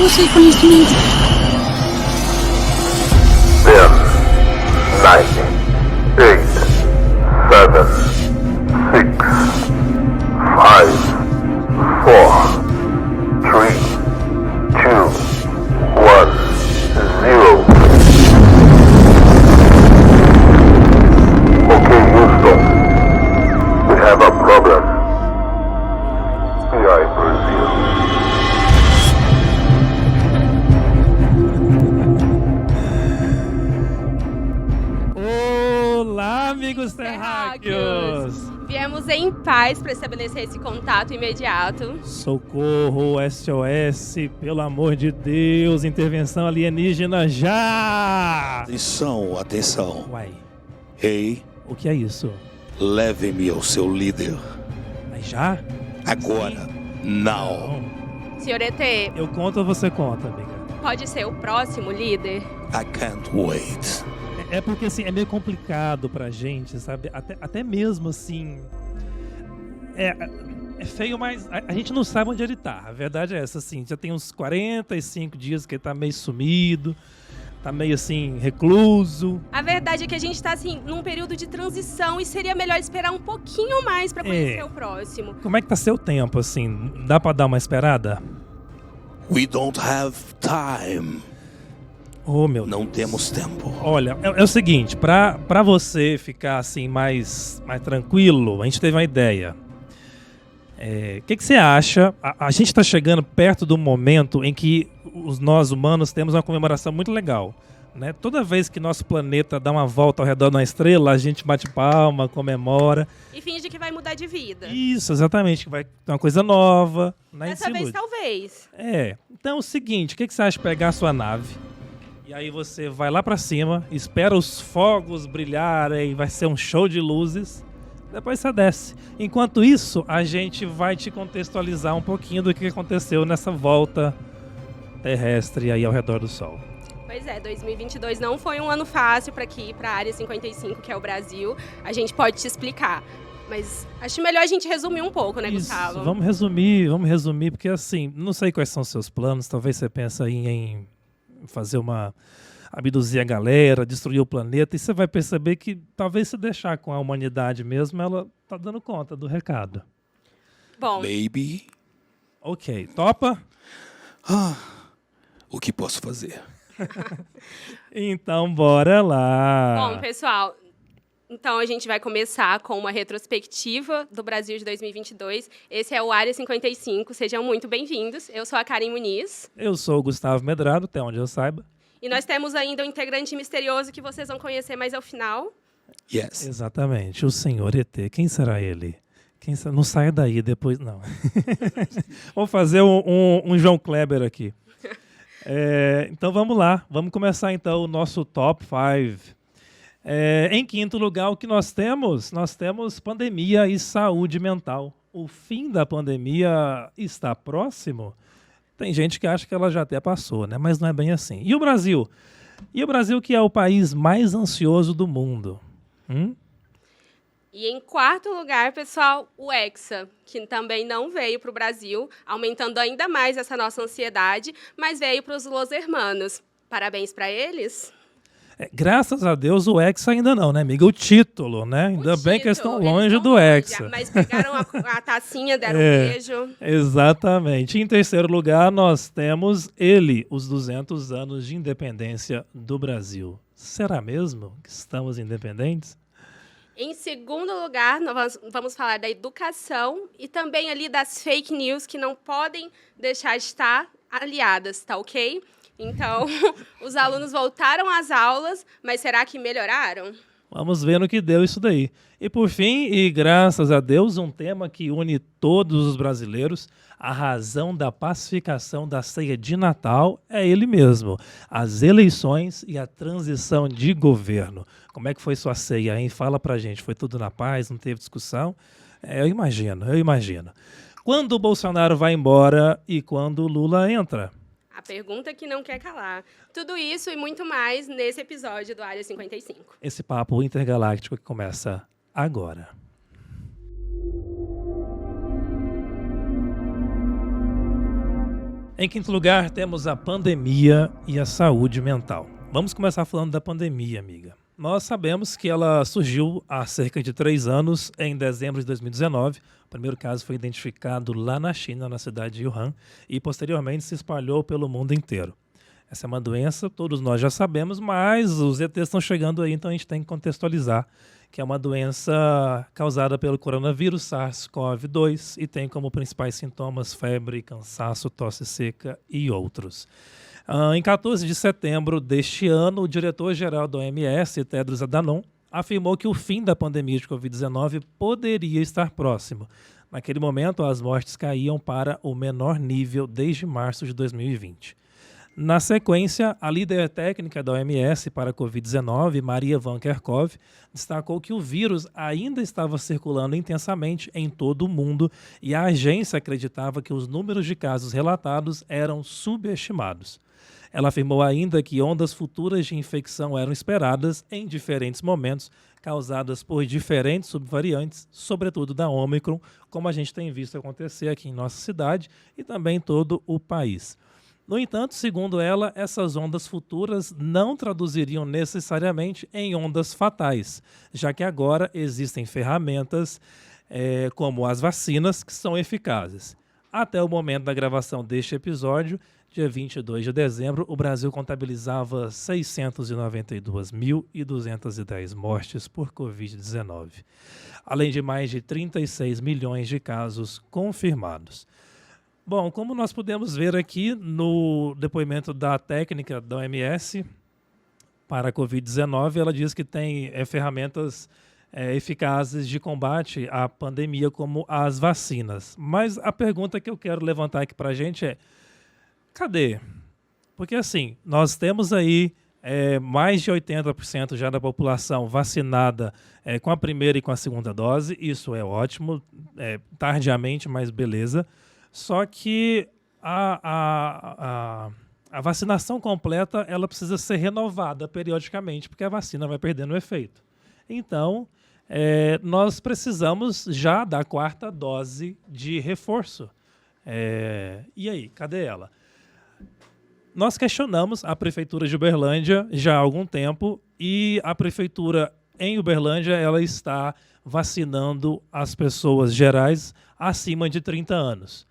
possui conhecimento. 10, 9, 8, 7, 6, 5, 4, 3, 2, 1, 0. Okay, Houston. We have a problem. We are in Brazil. Olá, amigos terráqueos! Viemos em paz para estabelecer esse contato imediato. Socorro, SOS, pelo amor de Deus, intervenção alienígena já! Atenção, atenção. Uai, Ei, o que é isso? leve-me ao seu líder. Mas já? Agora. Now. Não. Senhor ET, Eu conto ou você conta, amiga? pode ser o próximo líder? I can't wait. É porque, assim, é meio complicado pra gente, sabe? Até mesmo, assim... É feio, mas a gente não sabe onde ele tá. A verdade é essa, assim. Já tem uns 45 dias que ele tá meio sumido, tá meio, assim, recluso. A verdade é que a gente tá, assim, num período de transição e seria melhor esperar um pouquinho mais para conhecer o próximo. Como é que tá seu tempo, assim? Dá pra dar uma esperada? We don't have time. Oh, meu Deus. Não temos tempo. Olha, é o seguinte, pra você ficar assim mais tranquilo, a gente teve uma ideia. O que você acha? A gente está chegando perto do momento em que nós humanos temos uma comemoração muito legal, né? Toda vez que nosso planeta dá uma volta ao redor de uma estrela, a gente bate palma, comemora. E finge que vai mudar de vida. Isso, exatamente, que vai ter uma coisa nova. Né? Dessa vez, talvez. Então é o seguinte, o que você acha de pegar a sua nave? E aí você vai lá pra cima, espera os fogos brilharem, vai ser um show de luzes. Depois você desce. Enquanto isso, a gente vai te contextualizar um pouquinho do que aconteceu nessa volta terrestre aí ao redor do Sol. Pois é, 2022 não foi um ano fácil para aqui, para a Área 55, que é o Brasil. A gente pode te explicar. Mas acho melhor a gente resumir um pouco, né, Isso, Gustavo? vamos resumir, porque assim, não sei quais são os seus planos, talvez você pense aí em fazer abduzir a galera, destruir o planeta, e você vai perceber que talvez se deixar com a humanidade mesmo, ela tá dando conta do recado. Bom, Maybe. Ok, topa? O que posso fazer? Então bora lá. bom, pessoal, então a gente vai começar com uma retrospectiva do Brasil de 2022. Esse é o Área 55, sejam muito bem-vindos. Eu sou a Karen Muniz. Eu sou o Gustavo Medrado, até onde eu saiba. E nós temos ainda um integrante misterioso que vocês vão conhecer mais ao final. Yes. Exatamente, o senhor ET. Quem será ele? Não saia daí depois, não. Vamos fazer um João Kleber aqui. Então vamos lá, vamos começar então o nosso Top 5. Em quinto lugar, o que nós temos? Nós temos pandemia e saúde mental. O fim da pandemia está próximo? Tem gente que acha que ela já até passou, né? Mas não é bem assim. E o Brasil? E o Brasil, que é o país mais ansioso do mundo? E em quarto lugar, pessoal, o Hexa, que também não veio para o Brasil, aumentando ainda mais essa nossa ansiedade, mas veio para os Los Hermanos. Parabéns para eles. Graças a Deus o Hexa ainda não, né, amiga? O título, né? Ainda bem que eles estão longe do Hexa. Mas pegaram a tacinha, deram um beijo. Exatamente. Em terceiro lugar, nós temos ele, os 200 anos de independência do Brasil. Será mesmo que estamos independentes? Em segundo lugar, nós vamos falar da educação e também ali das fake news que não podem deixar de estar aliadas, tá ok? Então, os alunos voltaram às aulas, mas será que melhoraram? Vamos ver no que deu isso daí. E por fim, e graças a Deus, um tema que une todos os brasileiros, a razão da pacificação da ceia de Natal é ele mesmo, as eleições e a transição de governo. Como é que foi sua ceia, hein? Fala pra gente, foi tudo na paz, não teve discussão? Eu imagino. Quando o Bolsonaro vai embora e quando o Lula entra? A pergunta que não quer calar. Tudo isso e muito mais nesse episódio do Área 55. Esse papo intergaláctico que começa agora. Em quinto lugar, temos a pandemia e a saúde mental. Vamos começar falando da pandemia, amiga. Nós sabemos que ela surgiu há cerca de 3 anos, em dezembro de 2019. O primeiro caso foi identificado lá na China, na cidade de Wuhan, e posteriormente se espalhou pelo mundo inteiro. Essa é uma doença, todos nós já sabemos, mas os ETs estão chegando aí, então a gente tem que contextualizar que é uma doença causada pelo coronavírus SARS-CoV-2 e tem como principais sintomas febre, cansaço, tosse seca e outros. Em 14 de setembro deste ano, o diretor-geral da OMS, Tedros Adhanom, afirmou que o fim da pandemia de Covid-19 poderia estar próximo. Naquele momento, as mortes caíam para o menor nível desde março de 2020. Na sequência, a líder técnica da OMS para a Covid-19, Maria Van Kerkhove, destacou que o vírus ainda estava circulando intensamente em todo o mundo e a agência acreditava que os números de casos relatados eram subestimados. Ela afirmou ainda que ondas futuras de infecção eram esperadas em diferentes momentos, causadas por diferentes subvariantes, sobretudo da Ômicron, como a gente tem visto acontecer aqui em nossa cidade e também em todo o país. No entanto, segundo ela, essas ondas futuras não traduziriam necessariamente em ondas fatais, já que agora existem ferramentas como as vacinas que são eficazes. Até o momento da gravação deste episódio, dia 22 de dezembro, o Brasil contabilizava 692.210 mortes por Covid-19, além de mais de 36 milhões de casos confirmados. Bom, como nós podemos ver aqui no depoimento da técnica da OMS para a Covid-19, ela diz que tem ferramentas eficazes de combate à pandemia, como as vacinas. Mas a pergunta que eu quero levantar aqui para a gente é, cadê? Porque assim, nós temos aí mais de 80% já da população vacinada com a primeira e com a segunda dose, isso é ótimo, tardiamente, mas beleza. Só que a vacinação completa ela precisa ser renovada periodicamente, porque a vacina vai perdendo o efeito. Então, nós precisamos já da 4ª dose de reforço. E aí, cadê ela? Nós questionamos a Prefeitura de Uberlândia já há algum tempo e a Prefeitura em Uberlândia ela está vacinando as pessoas gerais acima de 30 anos.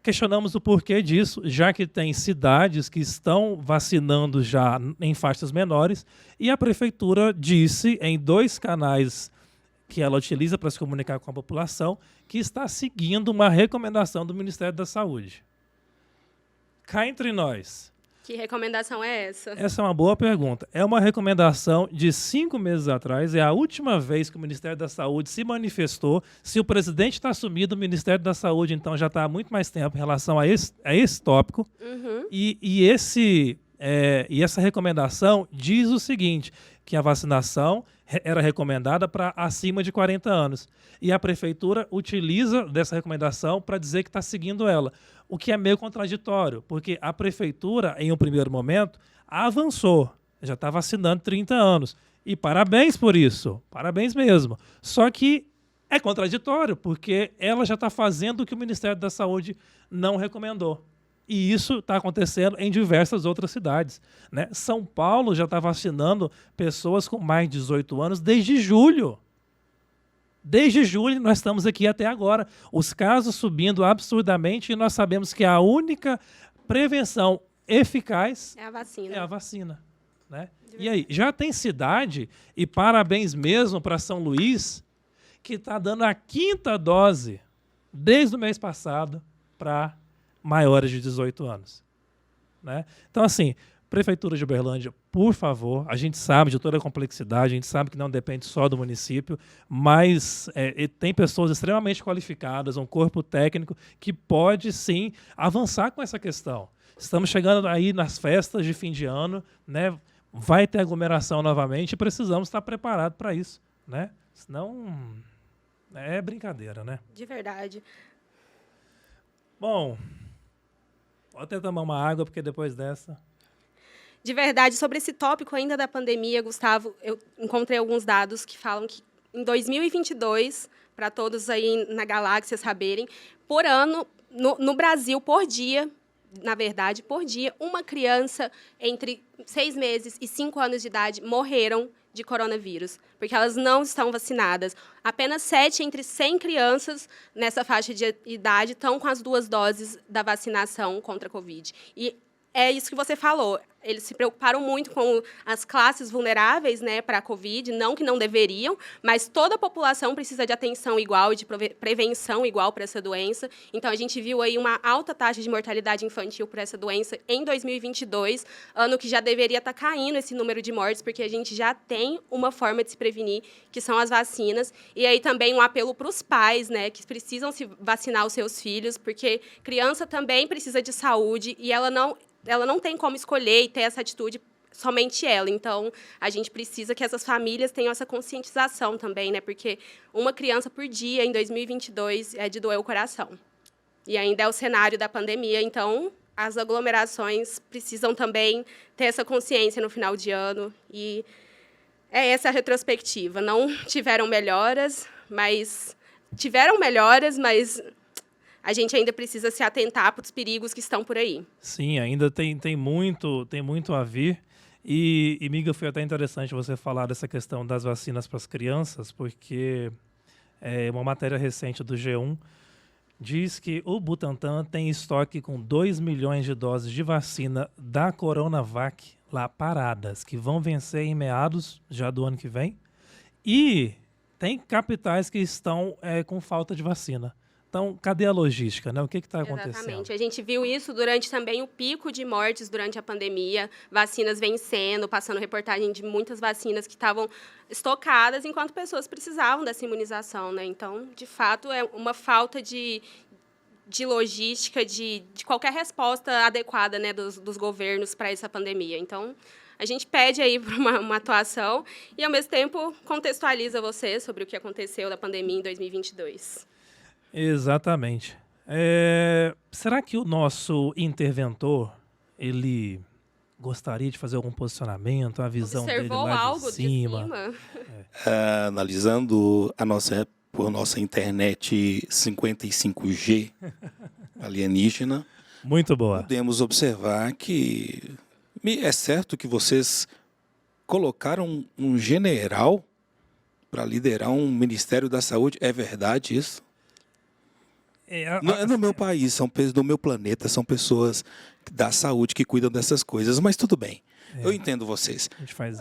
Questionamos o porquê disso, já que tem cidades que estão vacinando já em faixas menores, e a Prefeitura disse em 2 canais que ela utiliza para se comunicar com a população, que está seguindo uma recomendação do Ministério da Saúde. Cá entre nós. Que recomendação é essa? Essa é uma boa pergunta. É uma recomendação de 5 meses atrás, é a última vez que o Ministério da Saúde se manifestou. Se o presidente está assumido, o Ministério da Saúde, então, já está há muito mais tempo em relação a esse tópico. Uhum. E essa recomendação diz o seguinte, que a vacinação era recomendada para acima de 40 anos. E a Prefeitura utiliza dessa recomendação para dizer que está seguindo ela. O que é meio contraditório, porque a Prefeitura, em um primeiro momento, avançou. Já está vacinando 30 anos. E parabéns por isso. Parabéns mesmo. Só que é contraditório, porque ela já está fazendo o que o Ministério da Saúde não recomendou. E isso está acontecendo em diversas outras cidades, né? São Paulo já está vacinando pessoas com mais de 18 anos desde julho. Desde julho nós estamos aqui até agora. Os casos subindo absurdamente e nós sabemos que a única prevenção eficaz É a vacina. é a vacina, né? E aí, já tem cidade, e parabéns mesmo para São Luís, que está dando a 5ª dose desde o mês passado para maiores de 18 anos. Né? Então, assim, Prefeitura de Uberlândia, por favor, a gente sabe de toda a complexidade, a gente sabe que não depende só do município, mas tem pessoas extremamente qualificadas, um corpo técnico que pode, sim, avançar com essa questão. Estamos chegando aí nas festas de fim de ano, né? Vai ter aglomeração novamente e precisamos estar preparados para isso, né? Senão é brincadeira, né? De verdade. Bom, vou até tomar uma água, porque depois dessa... De verdade, sobre esse tópico ainda da pandemia, Gustavo, eu encontrei alguns dados que falam que em 2022, para todos aí na galáxia saberem, por ano, no Brasil, por dia, na verdade, por dia, uma criança entre 6 meses e 5 anos de idade morreram de coronavírus, porque elas não estão vacinadas. Apenas 7 entre 100 crianças nessa faixa de idade estão com as 2 doses da vacinação contra a Covid. E é isso que você falou. Eles se preocuparam muito com as classes vulneráveis, né, para a Covid, não que não deveriam, mas toda a população precisa de atenção igual e de prevenção igual para essa doença. Então, a gente viu aí uma alta taxa de mortalidade infantil por essa doença em 2022, ano que já deveria estar caindo esse número de mortes, porque a gente já tem uma forma de se prevenir, que são as vacinas. E aí também um apelo para os pais, né, que precisam se vacinar os seus filhos, porque criança também precisa de saúde e ela não tem como escolher e ter essa atitude somente ela. Então, a gente precisa que essas famílias tenham essa conscientização também, né? Porque uma criança por dia, em 2022, é de doer o coração. E ainda é o cenário da pandemia. Então, as aglomerações precisam também ter essa consciência no final de ano. E é essa a retrospectiva. Não tiveram melhoras, mas a gente ainda precisa se atentar para os perigos que estão por aí. Sim, ainda tem muito a vir. E, Miga, foi até interessante você falar dessa questão das vacinas para as crianças, porque uma matéria recente do G1 diz que o Butantan tem estoque com 2 milhões de doses de vacina da Coronavac lá paradas, que vão vencer em meados já do ano que vem. E tem capitais que estão com falta de vacina. Então, cadê a logística, né? O que está acontecendo? Exatamente. A gente viu isso durante também o pico de mortes durante a pandemia, vacinas vencendo, passando reportagem de muitas vacinas que estavam estocadas, enquanto pessoas precisavam dessa imunização, né? Então, de fato, é uma falta de logística, de qualquer resposta adequada, né, dos governos para essa pandemia. Então, a gente pede aí por uma atuação e, ao mesmo tempo, contextualiza você sobre o que aconteceu da pandemia em 2022. Exatamente. Será que o nosso interventor, ele gostaria de fazer algum posicionamento, a visão Observou dele lá algo de cima? de cima? Analisando por nossa internet 55G alienígena, Muito boa. podemos observar que é certo que vocês colocaram um general para liderar um Ministério da Saúde. É verdade isso? Não é no meu país, são do meu planeta, são pessoas da saúde que cuidam dessas coisas, mas tudo bem. Eu entendo vocês. A gente faz...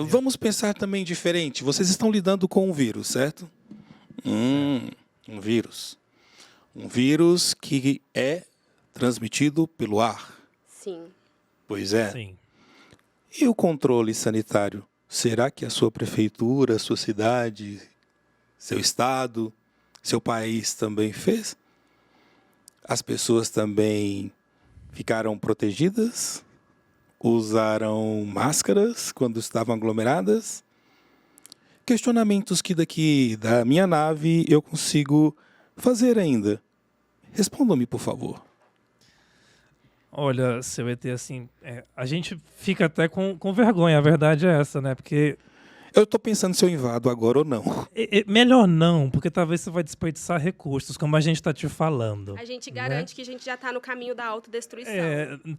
Vamos pensar também diferente. Vocês estão lidando com um vírus, certo? Um vírus. Um vírus que é transmitido pelo ar. Sim. Pois é. Sim. E o controle sanitário? Será que a sua prefeitura, sua cidade, seu estado, seu país também fez? As pessoas também ficaram protegidas? Usaram máscaras quando estavam aglomeradas? Questionamentos que daqui da minha nave eu consigo fazer ainda. Respondam-me, por favor. Olha, seu ET, assim, a gente fica até com vergonha, a verdade é essa, né? Porque... Eu estou pensando se eu invado agora ou não. Melhor não, porque talvez você vai desperdiçar recursos, como a gente está te falando. A gente garante que a gente já está no caminho da autodestruição.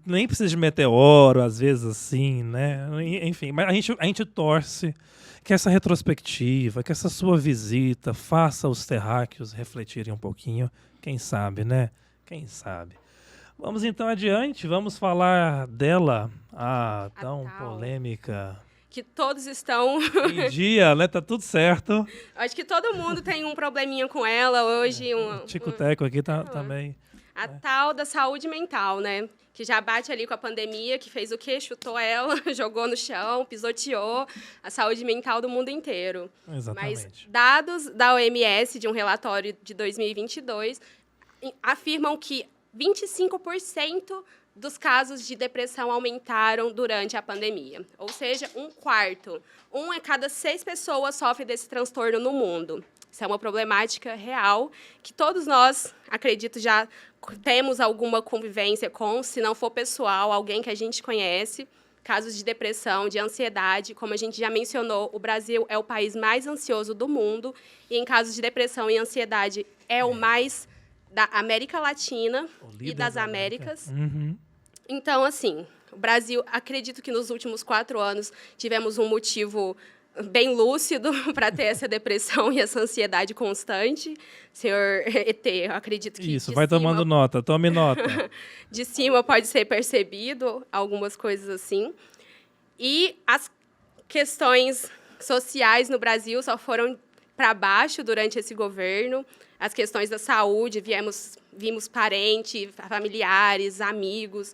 Nem precisa de meteoro, às vezes, assim, né? Enfim, mas a gente torce que essa retrospectiva, que essa sua visita faça os terráqueos refletirem um pouquinho. Quem sabe, né? Quem sabe. Vamos então adiante, vamos falar dela, a tão polêmica... Que todos estão... Em dia, né? Tá tudo certo. Acho que todo mundo tem um probleminha com ela hoje. O Tico-Teco aqui também. A tal da saúde mental, né? Que já bate ali com a pandemia, que fez o quê? Chutou ela, jogou no chão, pisoteou a saúde mental do mundo inteiro. Exatamente. Mas dados da OMS, de um relatório de 2022, afirmam que 25% dos casos de depressão aumentaram durante a pandemia. Ou seja, 1/4. 1 a cada 6 pessoas sofre desse transtorno no mundo. Isso é uma problemática real que todos nós, acredito, já temos alguma convivência com, se não for pessoal, alguém que a gente conhece. Casos de depressão, de ansiedade, como a gente já mencionou, o Brasil é o país mais ansioso do mundo. E em casos de depressão e ansiedade é o mais da América Latina O e líder das da América. Américas. Uhum. Então, assim, o Brasil, acredito que nos últimos 4 anos tivemos um motivo bem lúcido para ter essa depressão e essa ansiedade constante. Senhor ET, eu acredito que Isso, vai tomando nota, tome nota. de cima pode ser percebido algumas coisas assim. E as questões sociais no Brasil só foram para baixo durante esse governo. As questões da saúde, vimos parentes, familiares, amigos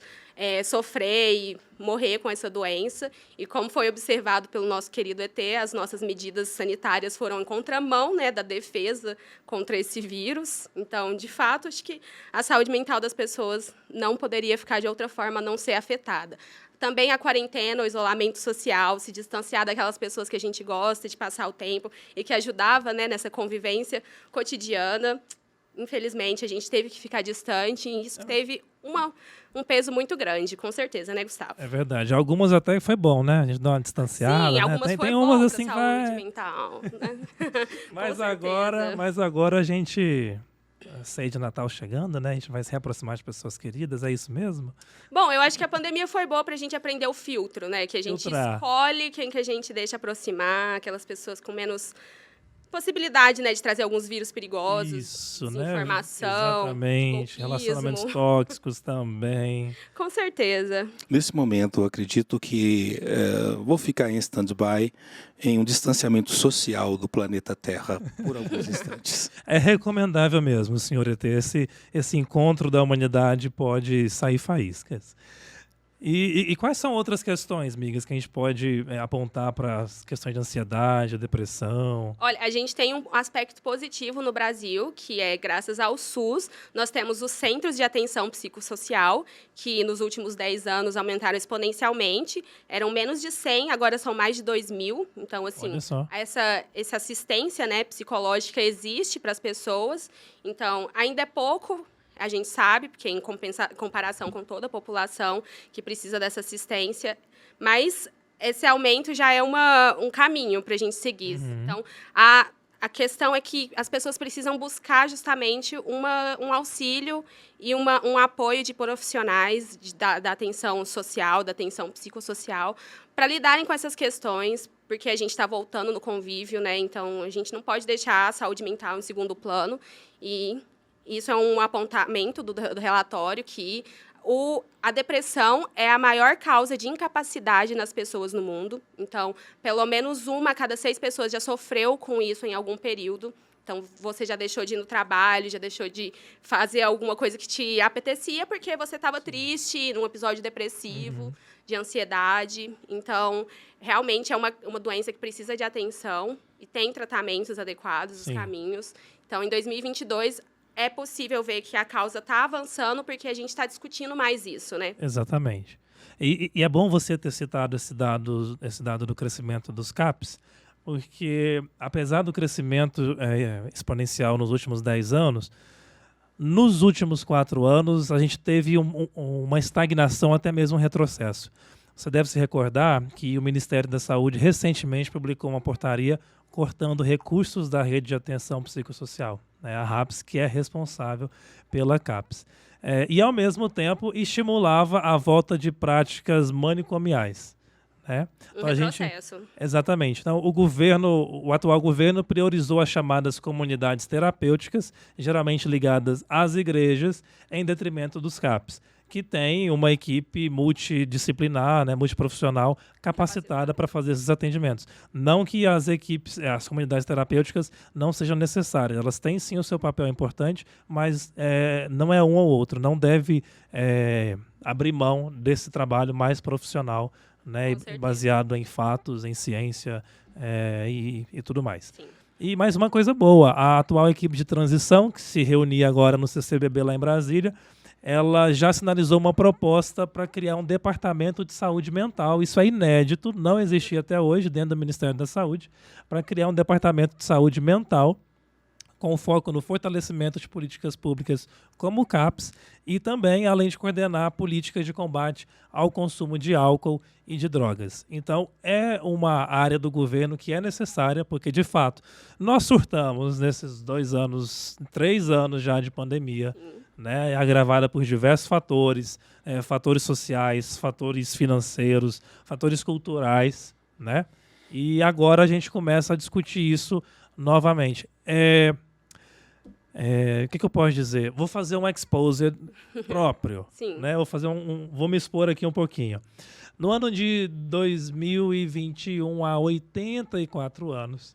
sofrer e morrer com essa doença. E como foi observado pelo nosso querido ET, as nossas medidas sanitárias foram em contramão, né, da defesa contra esse vírus. Então, de fato, acho que a saúde mental das pessoas não poderia ficar de outra forma a não ser afetada. Também a quarentena, o isolamento social, se distanciar daquelas pessoas que a gente gosta de passar o tempo e que ajudava, né, nessa convivência cotidiana. Infelizmente, a gente teve que ficar distante e isso teve um peso muito grande, com certeza, né, Gustavo? É verdade. Algumas até foi bom, né? A gente dá uma distanciada, Sim, né? algumas foi tem bom umas pra assim que saúde vai... mental, né? Mas Com agora, certeza. mas agora a gente... A ceia de Natal chegando, né? A gente vai se reaproximar de pessoas queridas, é isso mesmo? Bom, eu acho que a pandemia foi boa para a gente aprender o filtro, né? Que a gente Filtrar. escolhe quem que a gente deixa aproximar, aquelas pessoas com menos possibilidade, né, de trazer alguns vírus perigosos, Isso, né? desinformação, Exatamente. golpismo. Relacionamentos tóxicos também. Com certeza. Nesse momento, eu acredito que vou ficar em stand-by, em um distanciamento social do planeta Terra por alguns instantes. É recomendável mesmo, senhor ET. Esse encontro da humanidade pode sair faíscas. E quais são outras questões, migas, que a gente pode apontar para as questões de ansiedade, depressão? Olha, a gente tem um aspecto positivo no Brasil, que é graças ao SUS, nós temos os Centros de Atenção Psicossocial, que nos últimos 10 anos aumentaram exponencialmente. Eram menos de 100, agora são mais de 2.000. Então, assim, Olha só. essa assistência, né, psicológica existe para as pessoas. Então, ainda é pouco, a gente sabe, porque em comparação com toda a população que precisa dessa assistência, mas esse aumento já é um caminho para a gente seguir. Então, a questão é que as pessoas precisam buscar justamente um auxílio e um apoio de profissionais da atenção social, da atenção psicossocial, para lidarem com essas questões, porque a gente está voltando no convívio, né? Então, a gente não pode deixar a saúde mental em segundo plano. E isso é um apontamento do relatório que a depressão é a maior causa de incapacidade nas pessoas no mundo. Então, pelo menos 1 a cada 6 pessoas já sofreu com isso em algum período. Então, você já deixou de ir no trabalho, já deixou de fazer alguma coisa que te apetecia porque você estava triste, num episódio depressivo, de ansiedade. Então, realmente é uma doença que precisa de atenção e tem tratamentos adequados, os caminhos. Então, em 2022... é possível ver que a causa está avançando porque a gente está discutindo mais isso, né? Exatamente. E é bom você ter citado esse dado do crescimento dos CAPs, porque apesar do crescimento exponencial nos últimos 10 anos, nos últimos 4 anos a gente teve uma estagnação, até mesmo um retrocesso. Você deve se recordar que o Ministério da Saúde recentemente publicou uma portaria cortando recursos da rede de atenção psicossocial, né, a RAPS, que é responsável pela CAPS. E, ao mesmo tempo, estimulava a volta de práticas manicomiais. Né? Então, retrocesso. Exatamente. Então, o atual governo priorizou as chamadas comunidades terapêuticas, geralmente ligadas às igrejas, em detrimento dos CAPs, que tem uma equipe multidisciplinar, né, multiprofissional, capacitada para fazer esses atendimentos. Não que as comunidades terapêuticas não sejam necessárias, elas têm sim o seu papel importante, mas não é um ou outro, não deve abrir mão desse trabalho mais profissional, né, baseado em fatos, em ciência e tudo mais. Sim. E mais uma coisa boa, a atual equipe de transição, que se reunia agora no CCBB lá em Brasília, ela já sinalizou uma proposta para criar um departamento de saúde mental. Isso é inédito, não existia até hoje dentro do Ministério da Saúde, para criar um departamento de saúde mental com foco no fortalecimento de políticas públicas como o CAPS e também, além de coordenar políticas de combate ao consumo de álcool e de drogas. Então, é uma área do governo que é necessária, porque, de fato, nós surtamos nesses 2 anos, 3 anos já de pandemia, né, agravada por diversos fatores, fatores sociais, fatores financeiros, fatores culturais, né? E agora a gente começa a discutir isso novamente. O que eu posso dizer? Vou fazer um exposed próprio. Sim. Né? Vou me expor aqui um pouquinho. No ano de 2021, há 84 anos,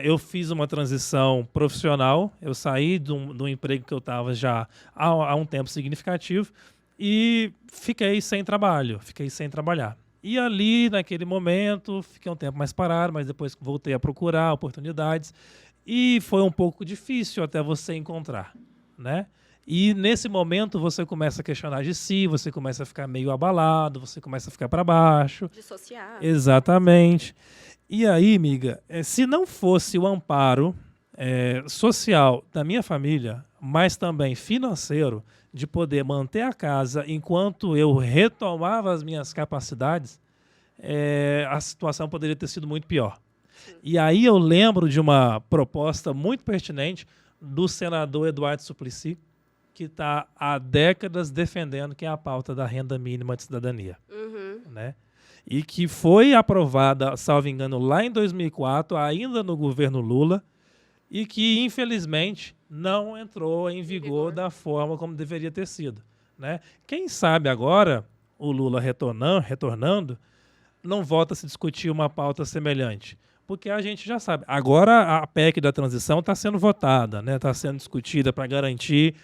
eu fiz uma transição profissional. Eu saí de um emprego que eu estava já há um tempo significativo e fiquei sem trabalho, fiquei sem trabalhar. E ali, naquele momento, fiquei um tempo mais parado, mas depois voltei a procurar oportunidades. E foi um pouco difícil até você encontrar, né? E nesse momento você começa a questionar de si, você começa a ficar meio abalado, você começa a ficar para baixo. Dissociar. Exatamente. E aí, amiga, se não fosse o amparo social da minha família, mas também financeiro, de poder manter a casa enquanto eu retomava as minhas capacidades, a situação poderia ter sido muito pior. E aí eu lembro de uma proposta muito pertinente do senador Eduardo Suplicy, que está há décadas defendendo, que é a pauta da renda mínima de cidadania. Né? E que foi aprovada, salvo engano, lá em 2004, ainda no governo Lula, e que, infelizmente, não entrou em vigor da forma como deveria ter sido. Né? Quem sabe agora, o Lula retornando, não volta a se discutir uma pauta semelhante. Porque a gente já sabe. Agora a PEC da transição está sendo votada, né? Está sendo discutida para garantir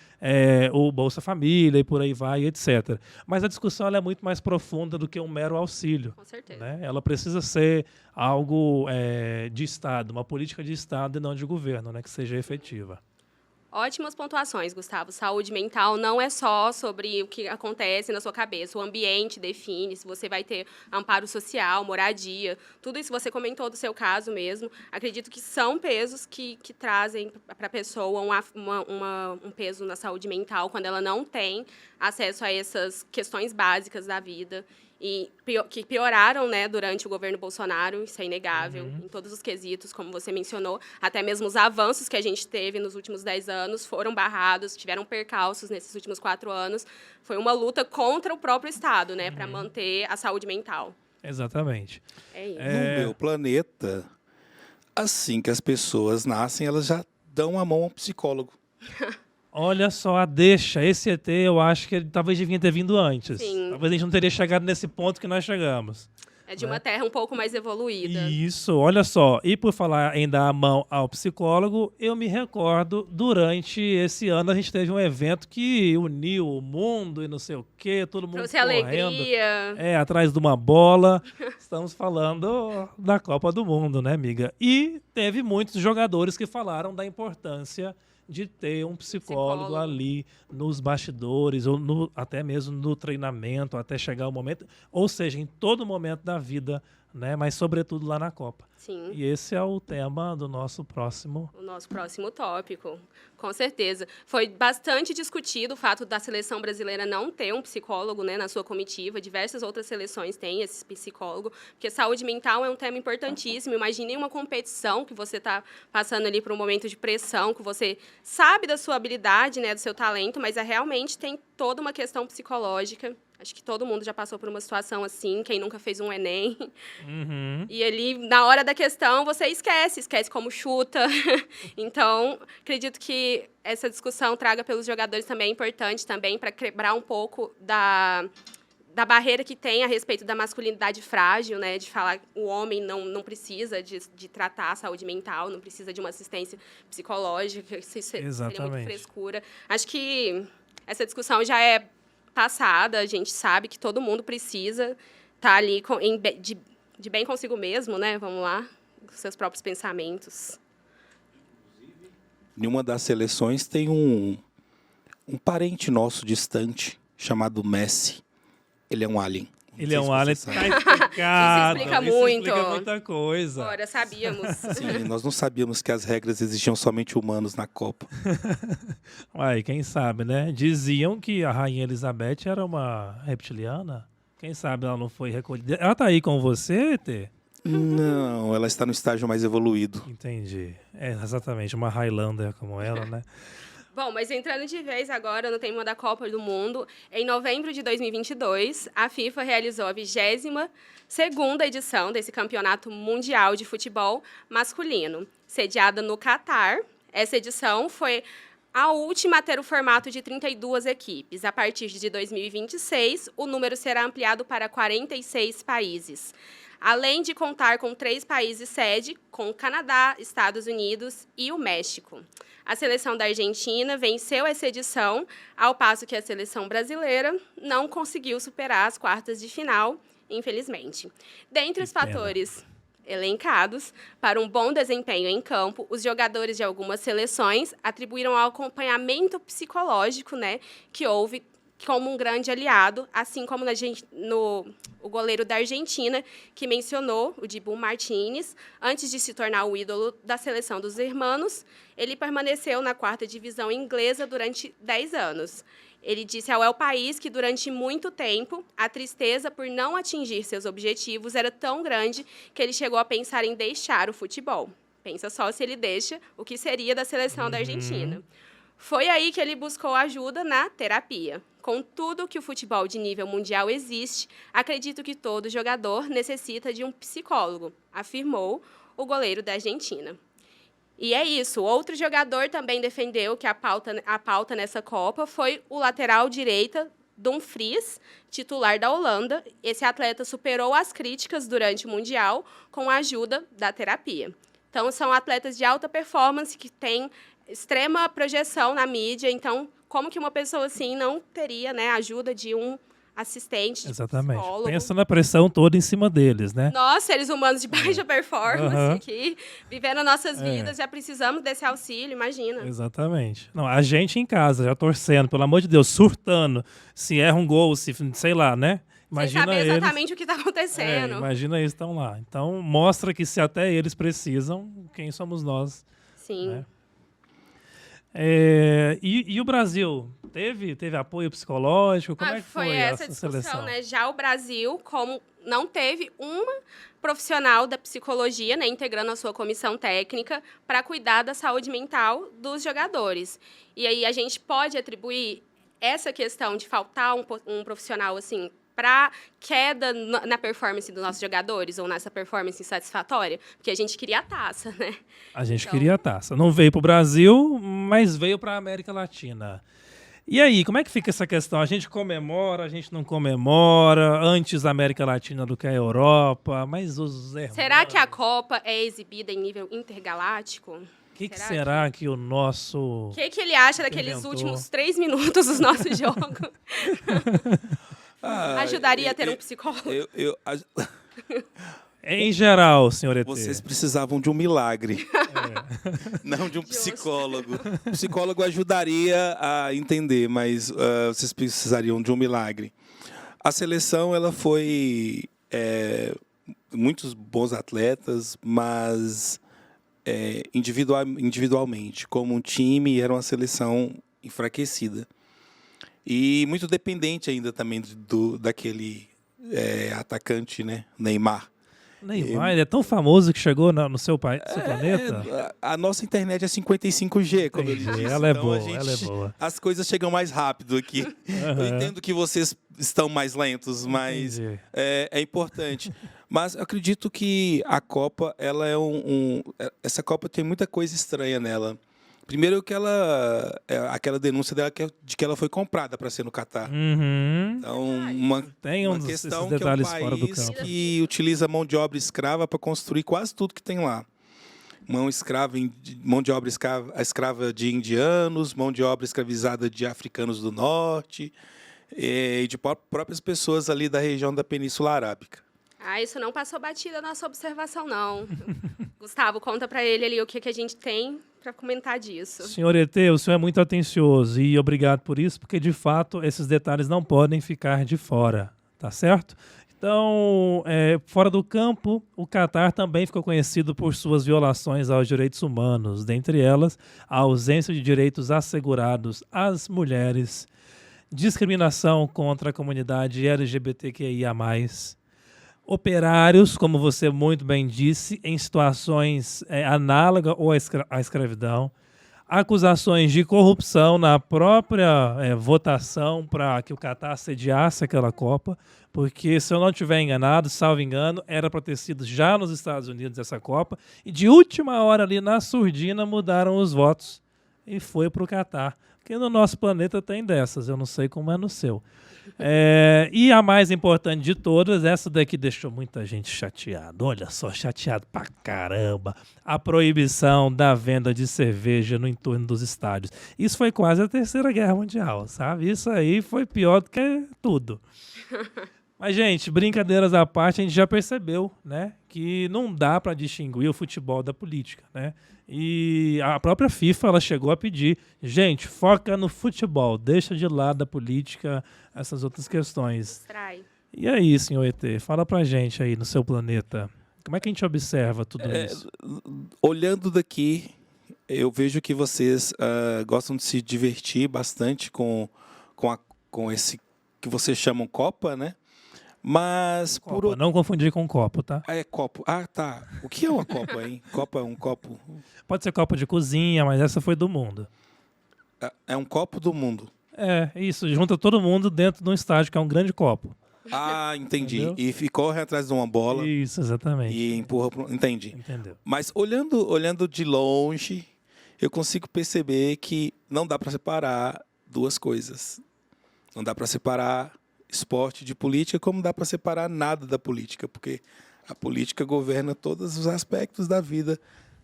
o Bolsa Família e por aí vai, etc. Mas a discussão ela é muito mais profunda do que um mero auxílio. Com certeza. Né? Ela precisa ser algo de Estado, uma política de Estado e não de governo, né? Que seja efetiva. Ótimas pontuações, Gustavo. Saúde mental não é só sobre o que acontece na sua cabeça. O ambiente define se você vai ter amparo social, moradia. Tudo isso você comentou do seu caso mesmo. Acredito que são pesos que trazem para a pessoa um peso na saúde mental quando ela não tem acesso a essas questões básicas da vida. E que pioraram, né, durante o governo Bolsonaro, isso é inegável, em todos os quesitos, como você mencionou. Até mesmo os avanços que a gente teve nos últimos 10 anos foram barrados, tiveram percalços nesses últimos 4 anos. Foi uma luta contra o próprio Estado, né, para manter a saúde mental. Exatamente. É isso. No meu planeta, assim que as pessoas nascem, elas já dão a mão ao psicólogo. Olha só a deixa. Esse ET, eu acho que ele talvez devia ter vindo antes. Sim. Talvez a gente não teria chegado nesse ponto que nós chegamos. É de uma terra um pouco mais evoluída. Isso, olha só. E por falar em dar a mão ao psicólogo, eu me recordo, durante esse ano, a gente teve um evento que uniu o mundo e não sei o quê, todo mundo Trouxe correndo. alegria. Atrás de uma bola. Estamos falando da Copa do Mundo, né, amiga? E teve muitos jogadores que falaram da importância de ter um psicólogo ali nos bastidores, ou até mesmo no treinamento, até chegar o momento, ou seja, em todo momento da vida, né? Mas sobretudo lá na Copa. Sim. E esse é o tema do nosso próximo. O nosso próximo tópico, com certeza. Foi bastante discutido o fato da seleção brasileira não ter um psicólogo, né, na sua comitiva. Diversas outras seleções têm esse psicólogo, porque saúde mental é um tema importantíssimo. Imagine uma competição que você está passando ali por um momento de pressão, que você sabe da sua habilidade, né, do seu talento, mas realmente tem toda uma questão psicológica. Acho que todo mundo já passou por uma situação assim, quem nunca fez um Enem. E ali, na hora da questão, você esquece como chuta. Então, acredito que essa discussão traga pelos jogadores também é importante também para quebrar um pouco da barreira que tem a respeito da masculinidade frágil, né? De falar que o homem não precisa de tratar a saúde mental, não precisa de uma assistência psicológica, isso seria muito frescura. Acho que essa discussão já é passada, a gente sabe que todo mundo precisa estar ali de bem consigo mesmo, né? Vamos lá, com seus próprios pensamentos. Em uma das seleções tem um parente nosso distante chamado Messi. Ele é um alien. Ele é sei um se alien, você tá sabe. explicado. Isso explica muito. Explica muita coisa. Ora, sabíamos. Sim, nós não sabíamos que as regras exigiam somente humanos na Copa. Uai, quem sabe, né? Diziam que a Rainha Elizabeth era uma reptiliana. Quem sabe ela não foi recolhida. Ela tá aí com você, ET? Não, ela está no estágio mais evoluído. Entendi. É exatamente, uma Highlander como ela, né? Bom, mas entrando de vez agora no tema da Copa do Mundo, em novembro de 2022, a FIFA realizou a 22ª edição desse Campeonato Mundial de Futebol Masculino, sediada no Catar. Essa edição foi a última a ter o formato de 32 equipes. A partir de 2026, o número será ampliado para 46 países. Além de contar com 3 países sede, com o Canadá, Estados Unidos e o México. A seleção da Argentina venceu essa edição, ao passo que a seleção brasileira não conseguiu superar as quartas de final, infelizmente. Dentre os fatores elencados para um bom desempenho em campo, os jogadores de algumas seleções atribuíram ao acompanhamento psicológico, né, que houve como um grande aliado, assim como o goleiro da Argentina, que mencionou, o Dibu Martínez, antes de se tornar o ídolo da seleção dos irmãos, ele permaneceu na 4ª divisão inglesa durante 10 anos. Ele disse ao El País que, durante muito tempo, a tristeza por não atingir seus objetivos era tão grande que ele chegou a pensar em deixar o futebol. Pensa só se ele deixa, o que seria da seleção da Argentina. Foi aí que ele buscou ajuda na terapia. Com tudo que o futebol de nível mundial existe, acredito que todo jogador necessita de um psicólogo, afirmou o goleiro da Argentina. E é isso. Outro jogador também defendeu que a pauta nessa Copa foi o lateral direita Dumfries, titular da Holanda. Esse atleta superou as críticas durante o Mundial com a ajuda da terapia. Então, são atletas de alta performance que têm extrema projeção na mídia. Então, como que uma pessoa assim não teria, né, a ajuda de um assistente, de Exatamente. psicólogo? Pensa na pressão toda em cima deles, né? Nós, seres humanos de baixa performance, Aham. aqui, vivendo nossas vidas, já precisamos desse auxílio, imagina. Exatamente. Não, a gente em casa, já torcendo, pelo amor de Deus, surtando, se erra um gol, se sei lá, né? Sem Imagina saber eles. exatamente o que está acontecendo. Imagina eles estão lá. Então, mostra que se até eles precisam, quem somos nós? Sim. Né? E o Brasil? Teve apoio psicológico? Como é que foi essa essa discussão, seleção? né? Já o Brasil, como não teve uma profissional da psicologia, né, integrando a sua comissão técnica para cuidar da saúde mental dos jogadores. E aí a gente pode atribuir essa questão de faltar um profissional assim para queda na performance dos nossos jogadores ou nessa performance insatisfatória, porque a gente queria a taça, né? A gente Então- queria a taça. Não veio para o Brasil, mas veio para a América Latina. E aí, como é que fica essa questão? A gente comemora, a gente não comemora, antes a América Latina do que a Europa, mas os irmãos... Será que a Copa é exibida em nível intergaláctico? O que será será que o nosso... O que ele acha daqueles Inventou. últimos 3 minutos do nosso jogo? Ajudaria a ter um psicólogo? Em geral, senhor ET. Vocês precisavam de um milagre, não de um psicólogo. O psicólogo ajudaria a entender, mas vocês precisariam de um milagre. A seleção ela foi muitos bons atletas, mas individualmente, como um time, era uma seleção enfraquecida. E muito dependente ainda também daquele atacante, né, Neymar. Neymar, ele é tão famoso que chegou no seu planeta. A nossa internet é 55G, como ele Entendi. disse. Ela é Então, boa, ela é boa. As coisas chegam mais rápido aqui. Eu entendo que vocês estão mais lentos, mas Entendi. é importante. Mas eu acredito que a Copa, ela é essa Copa tem muita coisa estranha nela. Primeiro que aquela denúncia dela de que ela foi comprada para ser no Catar. Uhum. Então, Tem uma esses questão que é um detalhes fora do país campo. que utiliza mão de obra escrava para construir quase tudo que tem lá. Mão de obra escrava de indianos, mão de obra escravizada de africanos do norte e de próprias pessoas ali da região da Península Arábica. Isso não passou batida na nossa observação, não. Gustavo, conta pra ele ali o que a gente tem para comentar disso. Senhor ET, o senhor é muito atencioso e obrigado por isso, porque de fato esses detalhes não podem ficar de fora, tá certo? Então, fora do campo, o Catar também ficou conhecido por suas violações aos direitos humanos, dentre elas a ausência de direitos assegurados às mulheres, discriminação contra a comunidade LGBTQIA+, operários, como você muito bem disse, em situações análogas ou à escravidão, acusações de corrupção na própria votação para que o Catar sediasse aquela Copa, porque, se eu não estiver enganado, salvo engano, era para ter sido já nos Estados Unidos essa Copa, e de última hora ali na surdina mudaram os votos e foi para o Catar. Porque no nosso planeta tem dessas, eu não sei como é no seu. E a mais importante de todas, essa daqui deixou muita gente chateada. Olha só, chateado pra caramba. A proibição da venda de cerveja no entorno dos estádios. Isso foi quase a Terceira Guerra Mundial, sabe? Isso aí foi pior do que tudo. Mas, gente, brincadeiras à parte, a gente já percebeu, né, que não dá para distinguir o futebol da política, né? E a própria FIFA, ela chegou a pedir, gente, foca no futebol, deixa de lado a política, essas outras questões. Distrai. E aí, senhor ET, fala pra gente aí no seu planeta, como é que a gente observa tudo isso? Olhando daqui, eu vejo que vocês gostam de se divertir bastante com esse que vocês chamam Copa, né? Mas Copa, não confundir com copo, tá? É copo. Ah, tá. O que é uma copa, hein? Copa é um copo. Pode ser copo de cozinha, mas essa foi do mundo. É um copo do mundo. Isso. Junta todo mundo dentro de um estádio, que é um grande copo. Ah, entendi. Entendeu? E corre atrás de uma bola. Isso, exatamente. E empurra pro... Entendi. Entendeu? Mas olhando de longe, eu consigo perceber que não dá para separar duas coisas. Não dá para separar esporte de política, como dá para separar nada da política, porque a política governa todos os aspectos da vida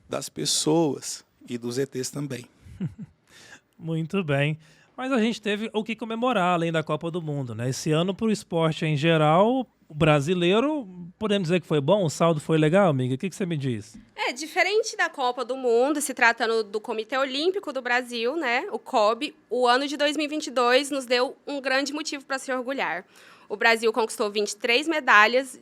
das pessoas e dos ETs também. Muito bem. Mas a gente teve o que comemorar além da Copa do Mundo, né? Esse ano, para o esporte em geral, o brasileiro, podemos dizer que foi bom? O saldo foi legal, amiga? O que você me diz? Diferente da Copa do Mundo, se tratando do Comitê Olímpico do Brasil, né, o COB, o ano de 2022 nos deu um grande motivo para se orgulhar. O Brasil conquistou 23 medalhas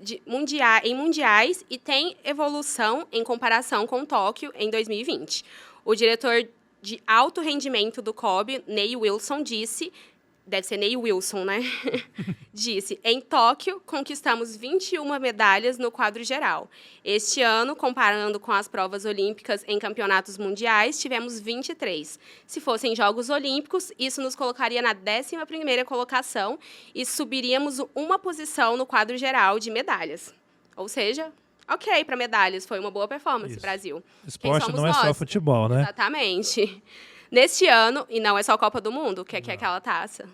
em mundiais e tem evolução em comparação com Tóquio em 2020. O diretor de alto rendimento do COB, Ney Wilson, disse... Deve ser Ney Wilson, né? Disse, em Tóquio, conquistamos 21 medalhas no quadro geral. Este ano, comparando com as provas olímpicas em campeonatos mundiais, tivemos 23. Se fossem Jogos Olímpicos, isso nos colocaria na 11ª colocação e subiríamos uma posição no quadro geral de medalhas. Ou seja, ok para medalhas, foi uma boa performance, Isso. Brasil. Esporte não é só futebol, né? Exatamente. Neste ano, e não é só a Copa do Mundo, que é aquela taça.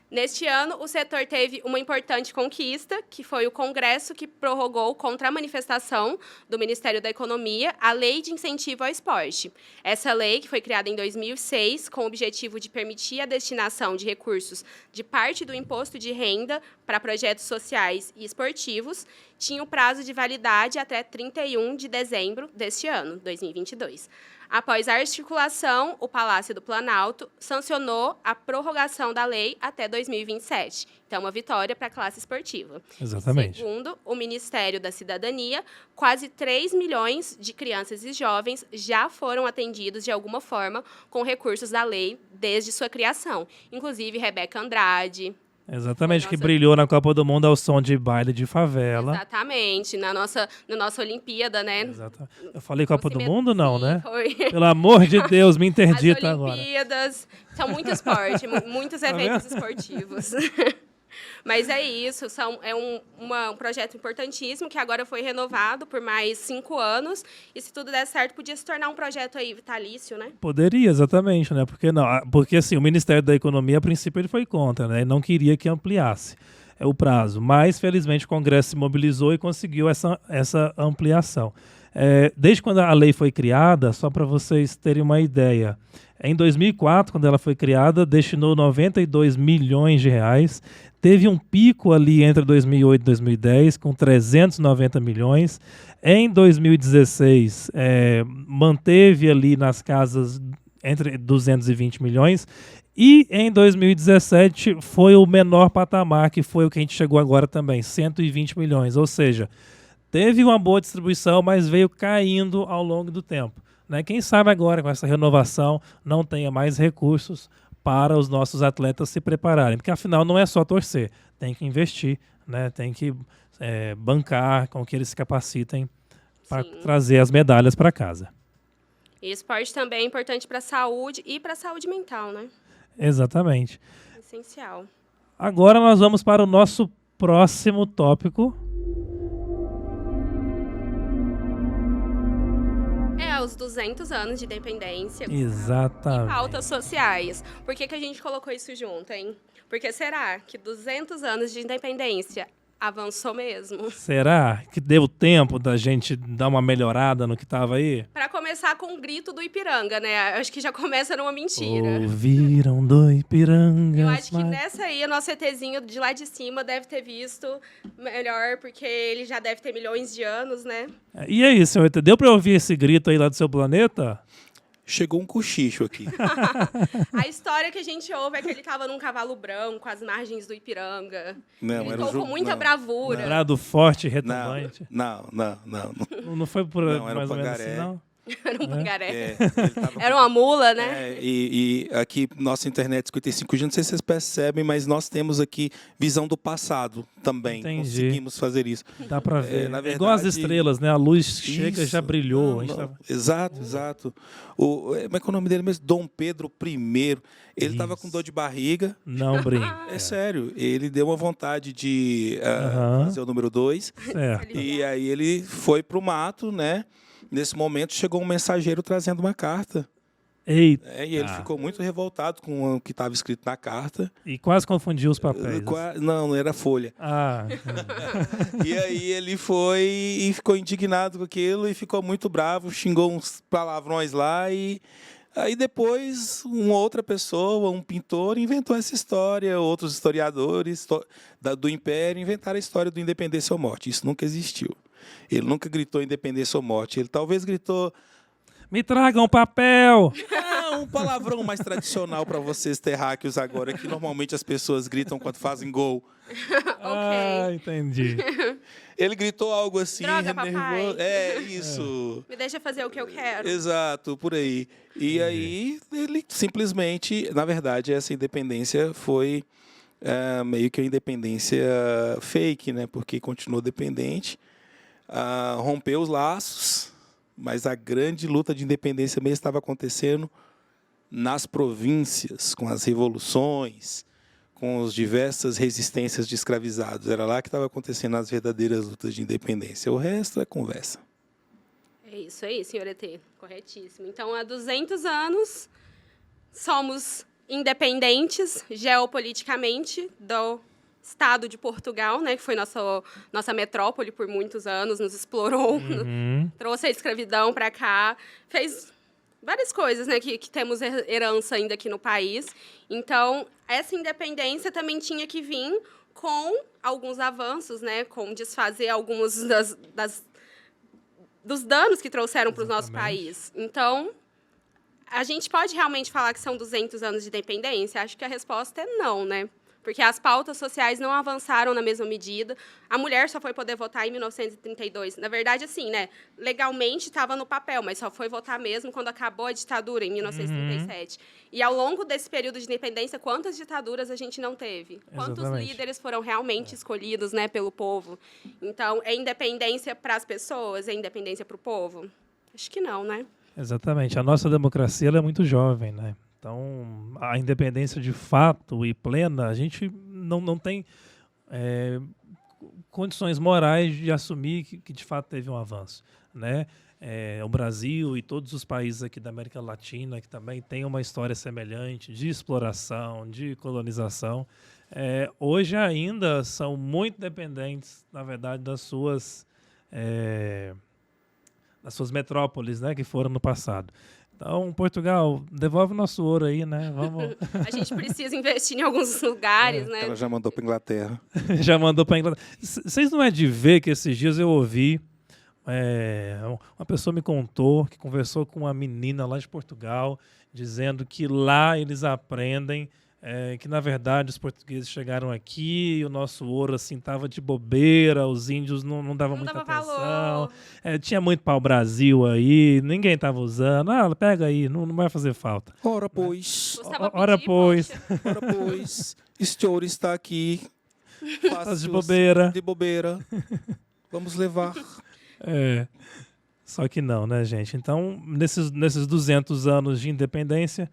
Neste ano, o setor teve uma importante conquista, que foi o Congresso que prorrogou contra a manifestação do Ministério da Economia a Lei de Incentivo ao Esporte. Essa lei, que foi criada em 2006, com o objetivo de permitir a destinação de recursos de parte do imposto de renda para projetos sociais e esportivos, tinha o prazo de validade até 31 de dezembro deste ano, 2022. Após a articulação, o Palácio do Planalto sancionou a prorrogação da lei até 2027. Então, uma vitória para a classe esportiva. Exatamente. Segundo o Ministério da Cidadania, quase 3 milhões de crianças e jovens já foram atendidos de alguma forma com recursos da lei desde sua criação. Inclusive, Rebeca Andrade... Exatamente, que brilhou na Copa do Mundo ao som de baile de favela. Exatamente, na nossa Olimpíada, né? Exato. Eu falei Copa do Mundo, não, né? Foi. Pelo amor de Deus, me interdita As agora. Olimpíadas, são muito esporte, muitos eventos esportivos. Mas é isso, é um projeto importantíssimo que agora foi renovado por mais 5 anos. E se tudo der certo, podia se tornar um projeto aí vitalício, né? Poderia, exatamente, né? Porque assim, o Ministério da Economia, a princípio, ele foi contra, né? Ele não queria que ampliasse o prazo. Mas, felizmente, o Congresso se mobilizou e conseguiu essa ampliação. Desde quando a lei foi criada, só para vocês terem uma ideia, em 2004, quando ela foi criada, destinou 92 milhões de reais. Teve um pico ali entre 2008 e 2010, com 390 milhões. Em 2016, manteve ali nas casas entre 220 milhões. E em 2017 foi o menor patamar, que foi o que a gente chegou agora também, 120 milhões. Ou seja, teve uma boa distribuição, mas veio caindo ao longo do tempo. Né? Quem sabe agora, com essa renovação, não tenha mais recursos para os nossos atletas se prepararem. Porque afinal não é só torcer, tem que investir, né? Tem que bancar com que eles se capacitem para Sim. trazer as medalhas para casa. E esporte também é importante para a saúde e para a saúde mental, né? Exatamente. Essencial. Agora nós vamos para o nosso próximo tópico. Os 200 anos de independência. Exatamente. E pautas sociais. Por que a gente colocou isso junto, hein? Porque será que 200 anos de independência avançou mesmo? Será que deu tempo da gente dar uma melhorada no que estava aí? Para começar com o grito do Ipiranga, né? Acho que já começa numa mentira. Ouviram do Ipiranga. Eu acho que nessa aí, o nosso ETzinho de lá de cima deve ter visto melhor, porque ele já deve ter milhões de anos, né? E aí, senhor ET, deu para ouvir esse grito aí lá do seu planeta? Chegou um cochicho aqui. A história que a gente ouve é que ele estava num cavalo branco, às margens do Ipiranga. Não, Gritou com muita bravura. Brado forte e Não, retumbante. não. Não foi por Não, era mais ou menos Pangaré. assim, não? Era um pangaré. Ele tava Era uma mula, né? e aqui, nossa internet 55G, não sei se vocês percebem, mas nós temos aqui visão do passado também. Entendi. Conseguimos fazer isso. Dá pra ver. na É igual as verdade, estrelas, né? A luz chega e já Isso. brilhou. Não, A gente não. tá- Exato. Como é que é o nome dele mesmo? Dom Pedro I. Ele estava com Isso. dor de barriga. Não brinca. É sério. Ele deu uma vontade de Aham. fazer o número 2. Certo. E aí ele foi pro mato, né? Nesse momento chegou um mensageiro trazendo uma carta. Eita. E ele ficou muito revoltado com o que estava escrito na carta. E quase confundiu os papéis. Não era folha. Ah, E aí ele foi e ficou indignado com aquilo e ficou muito bravo, xingou uns palavrões lá e aí depois uma outra pessoa, um pintor, inventou essa história, outros historiadores do Império inventaram a história do Independência ou Morte. Isso nunca existiu. Ele nunca gritou Independência ou Morte. Ele talvez gritou me tragam papel! um palavrão mais tradicional para vocês terráqueos agora, que normalmente as pessoas gritam quando fazem gol. Ah, entendi. Ele gritou algo assim, Droga, papai. nervoso. É, isso. Me deixa fazer o que eu quero. Exato, por aí. E aí ele simplesmente, na verdade, essa independência foi meio que uma independência fake, né? Porque continuou dependente, rompeu os laços, mas a grande luta de independência mesmo estava acontecendo nas províncias, com as revoluções, com as diversas resistências de escravizados. Era lá que estava acontecendo as verdadeiras lutas de independência. O resto é conversa. É isso aí, senhor ET. Corretíssimo. Então, há 200 anos, somos independentes geopoliticamente do Estado de Portugal, né, que foi nossa metrópole por muitos anos, nos explorou, trouxe a escravidão para cá, fez várias coisas, né, que temos herança ainda aqui no país. Então, essa independência também tinha que vir com alguns avanços, né, com desfazer alguns dos danos que trouxeram para o nosso país. Então, a gente pode realmente falar que são 200 anos de independência? Acho que a resposta é não, né? Porque as pautas sociais não avançaram na mesma medida. A mulher só foi poder votar em 1932. Na verdade, assim, né? Legalmente estava no papel, mas só foi votar mesmo quando acabou a ditadura, em 1937. E ao longo desse período de independência, quantas ditaduras a gente não teve? Quantos Exatamente. líderes foram realmente escolhidos, né, pelo povo? Então, é independência para as pessoas? É independência para o povo? Acho que não, né? Exatamente. A nossa democracia ela é muito jovem, né? Então, a independência de fato e plena, a gente não tem condições morais de assumir que de fato teve um avanço, né? O Brasil e todos os países aqui da América Latina que também têm uma história semelhante de exploração, de colonização, hoje ainda são muito dependentes, na verdade, das suas metrópoles, né, que foram no passado. Então, Portugal, devolve o nosso ouro aí, né? Vamos. A gente precisa investir em alguns lugares, né? Ela já mandou para Inglaterra. Já mandou para Inglaterra. Vocês não é de ver que esses dias eu ouvi, uma pessoa me contou que conversou com uma menina lá de Portugal, dizendo que lá eles aprendem que, na verdade, os portugueses chegaram aqui e o nosso ouro assim estava de bobeira, os índios não davam Não muita dava atenção, valor. tinha muito pau-brasil aí, ninguém estava usando. Ah, pega aí, não vai fazer falta. Ora, pois, Gustavo Ora, pedir, pois. poxa. ora, pois, este ouro está aqui. Tá de Fácil, bobeira. de bobeira. Vamos levar. Só que não, né, gente? Então, nesses 200 anos de independência,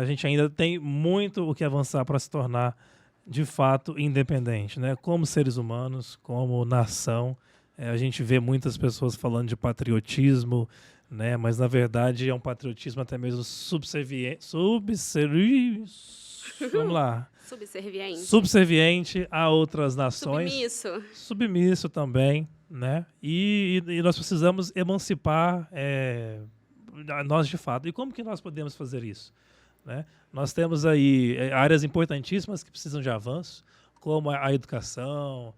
a gente ainda tem muito o que avançar para se tornar, de fato, independente, né? Como seres humanos, como nação. A gente vê muitas pessoas falando de patriotismo, né? Mas, na verdade, é um patriotismo até mesmo vamos lá. Subserviente a outras nações. Submisso também, né? E nós precisamos emancipar nós de fato. E como que nós podemos fazer isso? Né? Nós temos aí áreas importantíssimas que precisam de avanço, como a educação,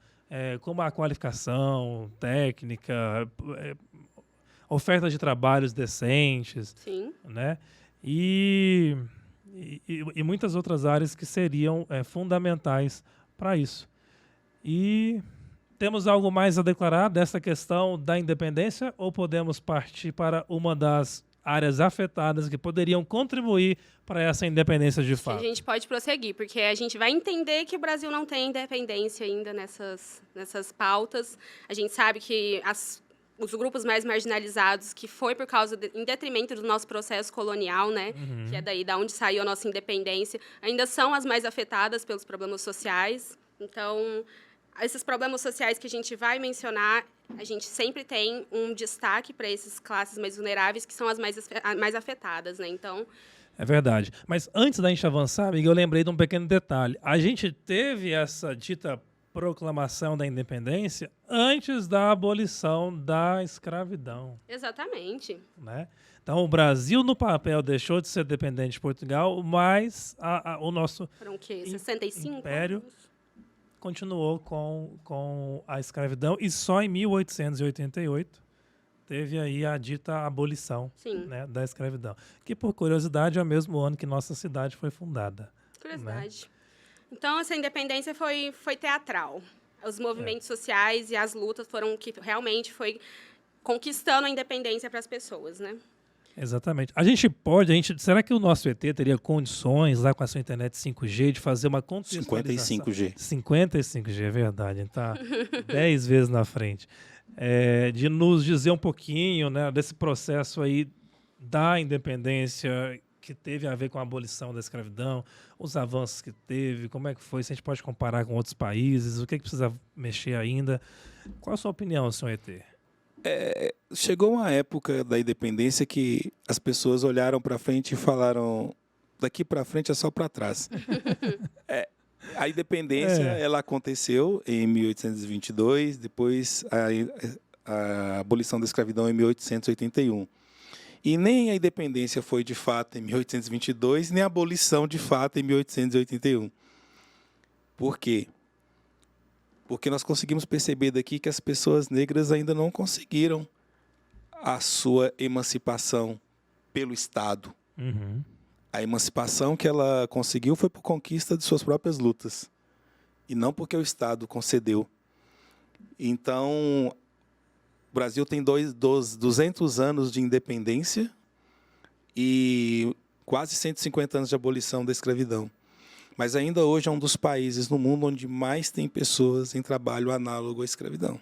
como a qualificação técnica, oferta de trabalhos decentes, Sim. né? E muitas outras áreas que seriam fundamentais para isso. E temos algo mais a declarar dessa questão da independência ou podemos partir para uma das áreas afetadas que poderiam contribuir para essa independência de fato? A gente pode prosseguir, porque a gente vai entender que o Brasil não tem independência ainda nessas pautas. A gente sabe que os grupos mais marginalizados, que foi por causa, em detrimento do nosso processo colonial, né, que é daí da onde saiu a nossa independência, ainda são as mais afetadas pelos problemas sociais. Então, esses problemas sociais que a gente vai mencionar, a gente sempre tem um destaque para essas classes mais vulneráveis, que são as mais afetadas, né? Então, é verdade. Mas antes da gente avançar, amiga, eu lembrei de um pequeno detalhe. A gente teve essa dita proclamação da independência antes da abolição da escravidão. Exatamente. Né? Então, o Brasil, no papel, deixou de ser dependente de Portugal, mas o nosso Foram o quê? 65 império anos? Continuou com a escravidão e só em 1888 teve aí a dita abolição, né, da escravidão. Que, por curiosidade, é o mesmo ano que nossa cidade foi fundada. Curiosidade. Né? Então, essa independência foi teatral. Os movimentos sociais e as lutas foram o que realmente foi conquistando a independência para as pessoas, né? Exatamente. Será que o nosso ET teria condições, lá com a sua internet 5G, de fazer uma contextualização? 55G. 55G, é verdade. Está 10 vezes na frente. De nos dizer um pouquinho, né, desse processo aí da independência que teve a ver com a abolição da escravidão, os avanços que teve, como é que foi, se a gente pode comparar com outros países, o que precisa mexer ainda. Qual a sua opinião, senhor ET? Chegou uma época da independência que as pessoas olharam para frente e falaram: daqui para frente é só para trás. A independência ela aconteceu em 1822, depois a abolição da escravidão em 1881. E nem a independência foi de fato em 1822, nem a abolição de fato em 1881. Por quê? Porque nós conseguimos perceber daqui que as pessoas negras ainda não conseguiram a sua emancipação pelo Estado. Uhum. A emancipação que ela conseguiu foi por conquista de suas próprias lutas. E não porque o Estado concedeu. Então, o Brasil tem 200 anos de independência e quase 150 anos de abolição da escravidão. Mas ainda hoje é um dos países no mundo onde mais tem pessoas em trabalho análogo à escravidão.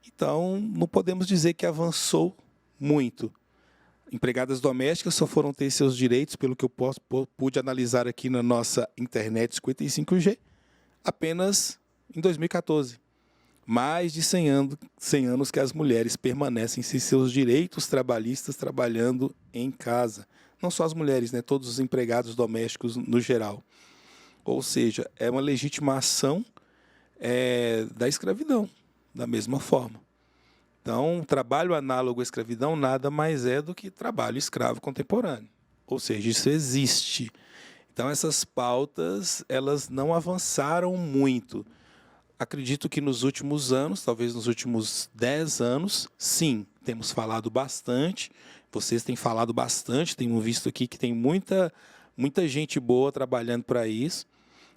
Então, não podemos dizer que avançou muito. Empregadas domésticas só foram ter seus direitos, pelo que eu pude analisar aqui na nossa internet 55G, apenas em 2014. Mais de 100 anos que as mulheres permanecem sem seus direitos trabalhistas trabalhando em casa. Não só as mulheres, né? Todos os empregados domésticos no geral. Ou seja, é uma legitimação da escravidão, da mesma forma. Então, trabalho análogo à escravidão nada mais é do que trabalho escravo contemporâneo. Ou seja, isso existe. Então, essas pautas elas não avançaram muito. Acredito que nos últimos anos, talvez nos últimos 10 anos, sim, temos falado bastante, Vocês têm falado bastante, temos visto aqui que tem muita gente boa trabalhando para isso,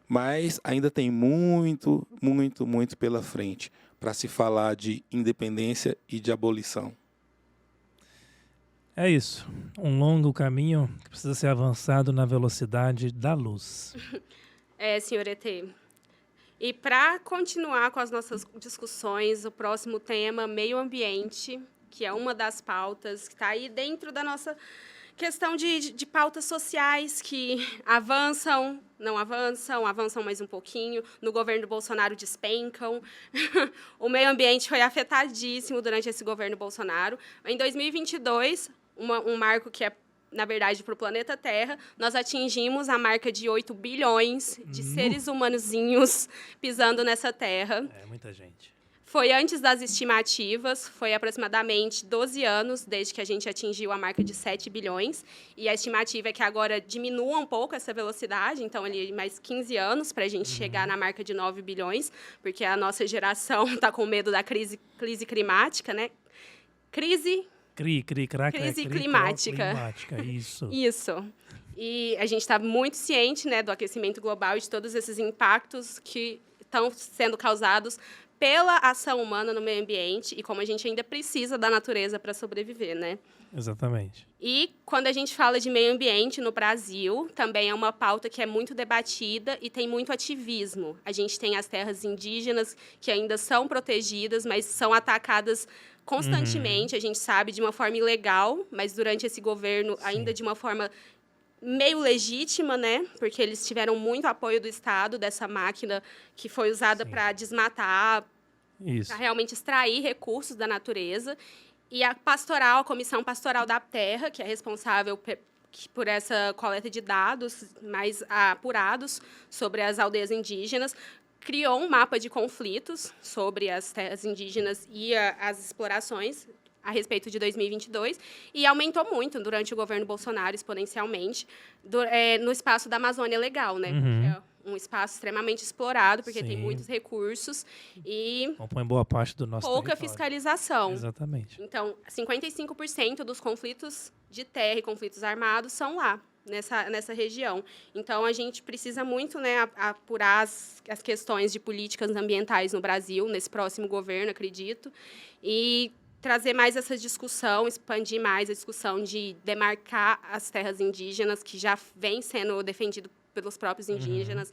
mas ainda tem muito, muito, muito pela frente para se falar de independência e de abolição. É isso. Um longo caminho que precisa ser avançado na velocidade da luz. Senhor ET. E para continuar com as nossas discussões, o próximo tema, meio ambiente, que é uma das pautas que está aí dentro da nossa questão de pautas sociais que avançam, não avançam, avançam mais um pouquinho. No governo Bolsonaro despencam. O meio ambiente foi afetadíssimo durante esse governo Bolsonaro. Em 2022, um marco que é, na verdade, para o planeta Terra, nós atingimos a marca de 8 bilhões de seres humanozinhos pisando nessa terra. É muita gente. Foi antes das estimativas, foi aproximadamente 12 anos desde que a gente atingiu a marca de 7 bilhões. E a estimativa é que agora diminua um pouco essa velocidade, então ali mais 15 anos para a gente chegar na marca de 9 bilhões, porque a nossa geração está com medo da crise climática, né? Crise climática. Isso. Isso. E a gente está muito ciente, né, do aquecimento global e de todos esses impactos que estão sendo causados pela ação humana no meio ambiente e como a gente ainda precisa da natureza para sobreviver, né? Exatamente. E quando a gente fala de meio ambiente no Brasil, também é uma pauta que é muito debatida e tem muito ativismo. A gente tem as terras indígenas que ainda são protegidas, mas são atacadas constantemente, a gente sabe, de uma forma ilegal, mas durante esse governo ainda de uma forma meio legítima, né? Porque eles tiveram muito apoio do Estado, dessa máquina que foi usada para desmatar, para realmente extrair recursos da natureza. E a pastoral, a Comissão Pastoral da Terra, que é responsável por essa coleta de dados mais apurados sobre as aldeias indígenas, criou um mapa de conflitos sobre as terras indígenas e as explorações a respeito de 2022, e aumentou muito durante o governo Bolsonaro, exponencialmente, no espaço da Amazônia Legal, né? Que é um espaço extremamente explorado, porque tem muitos recursos e compõe boa parte do nosso pouca território. Fiscalização. Exatamente. Então, 55% dos conflitos de terra e conflitos armados são lá, nessa região. Então, a gente precisa muito, né, apurar as questões de políticas ambientais no Brasil, nesse próximo governo, acredito, e trazer mais essa discussão, expandir mais a discussão de demarcar as terras indígenas, que já vem sendo defendido pelos próprios indígenas.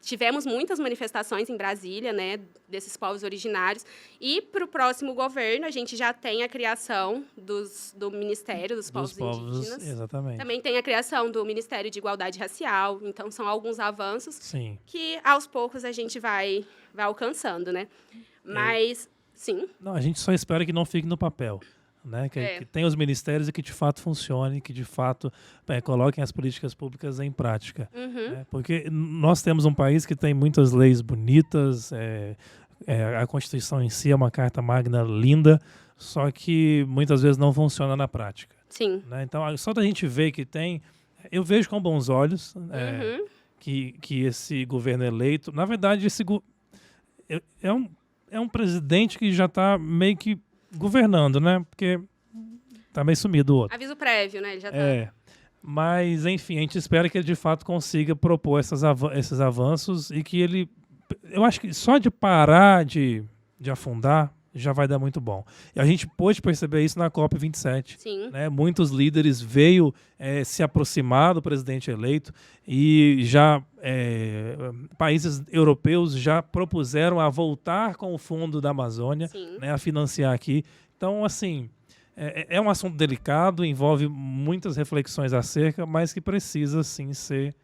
Tivemos muitas manifestações em Brasília, né, desses povos originários. E, para o próximo governo, a gente já tem a criação do Ministério dos Povos Indígenas. Exatamente. Também tem a criação do Ministério de Igualdade Racial. Então, são alguns avanços Sim. que, aos poucos, a gente vai alcançando, né? Mas... Sim. Não, a gente só espera que não fique no papel, né? Que tenha os ministérios e que de fato funcione, que de fato coloquem as políticas públicas em prática. Né? Porque nós temos um país que tem muitas leis bonitas, a Constituição em si é uma carta magna linda, só que muitas vezes não funciona na prática. Sim. Né? Então, só da gente ver que tem... Eu vejo com bons olhos que esse governo eleito... Na verdade, é um presidente que já está meio que governando, né? Porque está meio sumido o outro. Aviso prévio, né? Ele já tá... Mas, enfim, a gente espera que ele de fato consiga propor esses avanços e que ele... Eu acho que só de parar de afundar já vai dar muito bom. E a gente pôde perceber isso na COP27. Sim. Né? Muitos líderes veio se aproximar do presidente eleito e já países europeus já propuseram a voltar com o fundo da Amazônia, né, a financiar aqui. Então, assim, é um assunto delicado, envolve muitas reflexões acerca, mas que precisa, sim, ser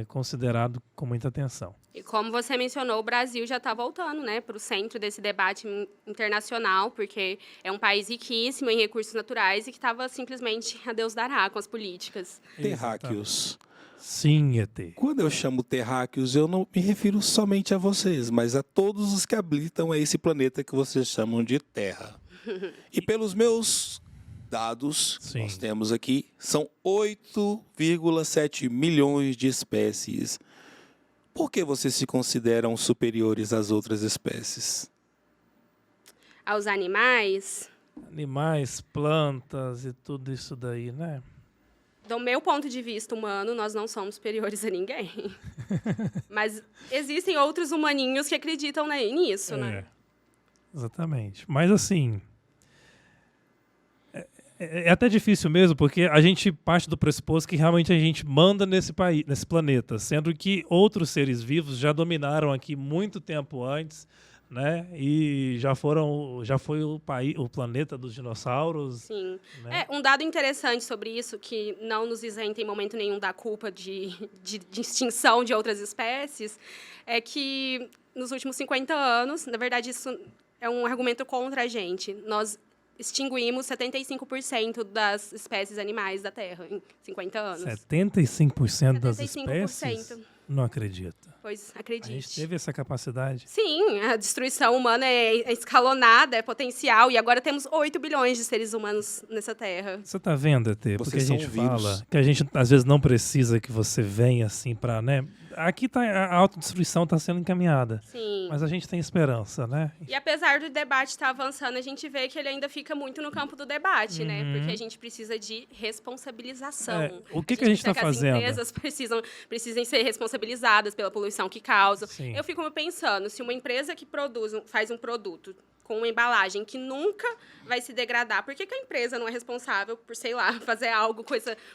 considerado com muita atenção. E como você mencionou, o Brasil já está voltando, né, para o centro desse debate internacional, porque é um país riquíssimo em recursos naturais e que estava simplesmente a Deus dará com as políticas. Terráqueos. Sim, ET. Quando eu chamo terráqueos, eu não me refiro somente a vocês, mas a todos os que habitam a esse planeta que vocês chamam de Terra. E pelos meus dados que nós temos aqui, são 8,7 milhões de espécies. Por que vocês se consideram superiores às outras espécies? Aos animais, animais, plantas e tudo isso daí, né? Do meu ponto de vista humano, nós não somos superiores a ninguém. Mas existem outros humaninhos que acreditam nisso, né? Exatamente. Mas assim, é até difícil mesmo, porque a gente parte do pressuposto que realmente a gente manda nesse país, nesse planeta, sendo que outros seres vivos já dominaram aqui muito tempo antes, né? E já foi o planeta dos dinossauros. Sim. Né? Um dado interessante sobre isso, que não nos isenta em momento nenhum da culpa de extinção de outras espécies, é que nos últimos 50 anos, na verdade, isso é um argumento contra a gente. Nós extinguimos 75% das espécies animais da Terra em 50 anos. 75% das 75%. espécies? Não acredito. Pois, A acredite. gente teve essa capacidade. Sim, a destruição humana é escalonada, é potencial, e agora temos 8 bilhões de seres humanos nessa Terra. Você tá vendo, ET? Porque Vocês a são gente um vírus. fala que a gente às vezes não precisa que você venha assim pra, né? Aqui tá, a autodestruição está sendo encaminhada. Sim. Mas a gente tem esperança, né? E apesar do debate estar avançando, a gente vê que ele ainda fica muito no campo do debate, né? Porque a gente precisa de responsabilização. O que a gente está fazendo? As empresas precisam ser responsabilizadas pela poluição que causam. Sim. Eu fico me pensando, se uma empresa que faz um produto com uma embalagem que nunca vai se degradar, por que a empresa não é responsável por, sei lá, fazer algo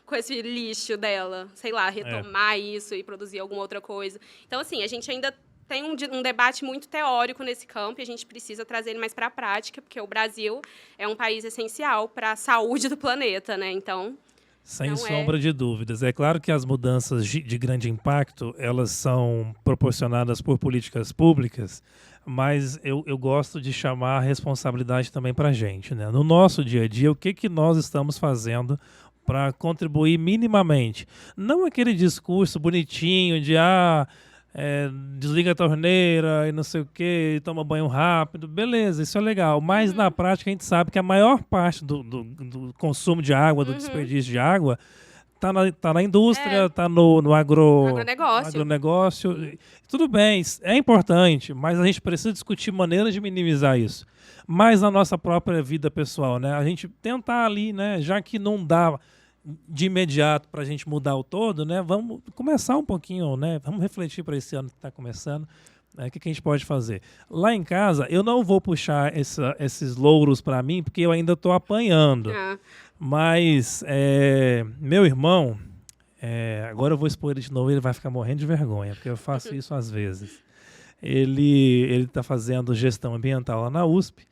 com esse lixo dela? Sei lá, retomar isso e produzir alguma outra coisa. Então, assim, a gente ainda tem um debate muito teórico nesse campo e a gente precisa trazer ele mais para a prática, porque o Brasil é um país essencial para a saúde do planeta, né? Então, sem sombra de dúvidas. É claro que as mudanças de grande impacto, elas são proporcionadas por políticas públicas, mas eu gosto de chamar a responsabilidade também para a gente, né? No nosso dia a dia, o que nós estamos fazendo para contribuir minimamente? Não aquele discurso bonitinho de desliga a torneira e não sei o que, toma banho rápido, beleza, isso é legal, mas na prática a gente sabe que a maior parte do consumo de água, do desperdício de água, tá na indústria, tá no agronegócio. Tudo bem, é importante, mas a gente precisa discutir maneiras de minimizar isso. Mas na nossa própria vida pessoal, né? A gente tentar ali, né? Já que não dá de imediato para a gente mudar o todo, né? Vamos começar um pouquinho, né? Vamos refletir para esse ano que está começando. O que a gente pode fazer? Lá em casa, eu não vou puxar esses louros para mim, porque eu ainda estou apanhando. Mas meu irmão, agora eu vou expor ele de novo, ele vai ficar morrendo de vergonha, porque eu faço isso às vezes. Ele está fazendo gestão ambiental lá na USP,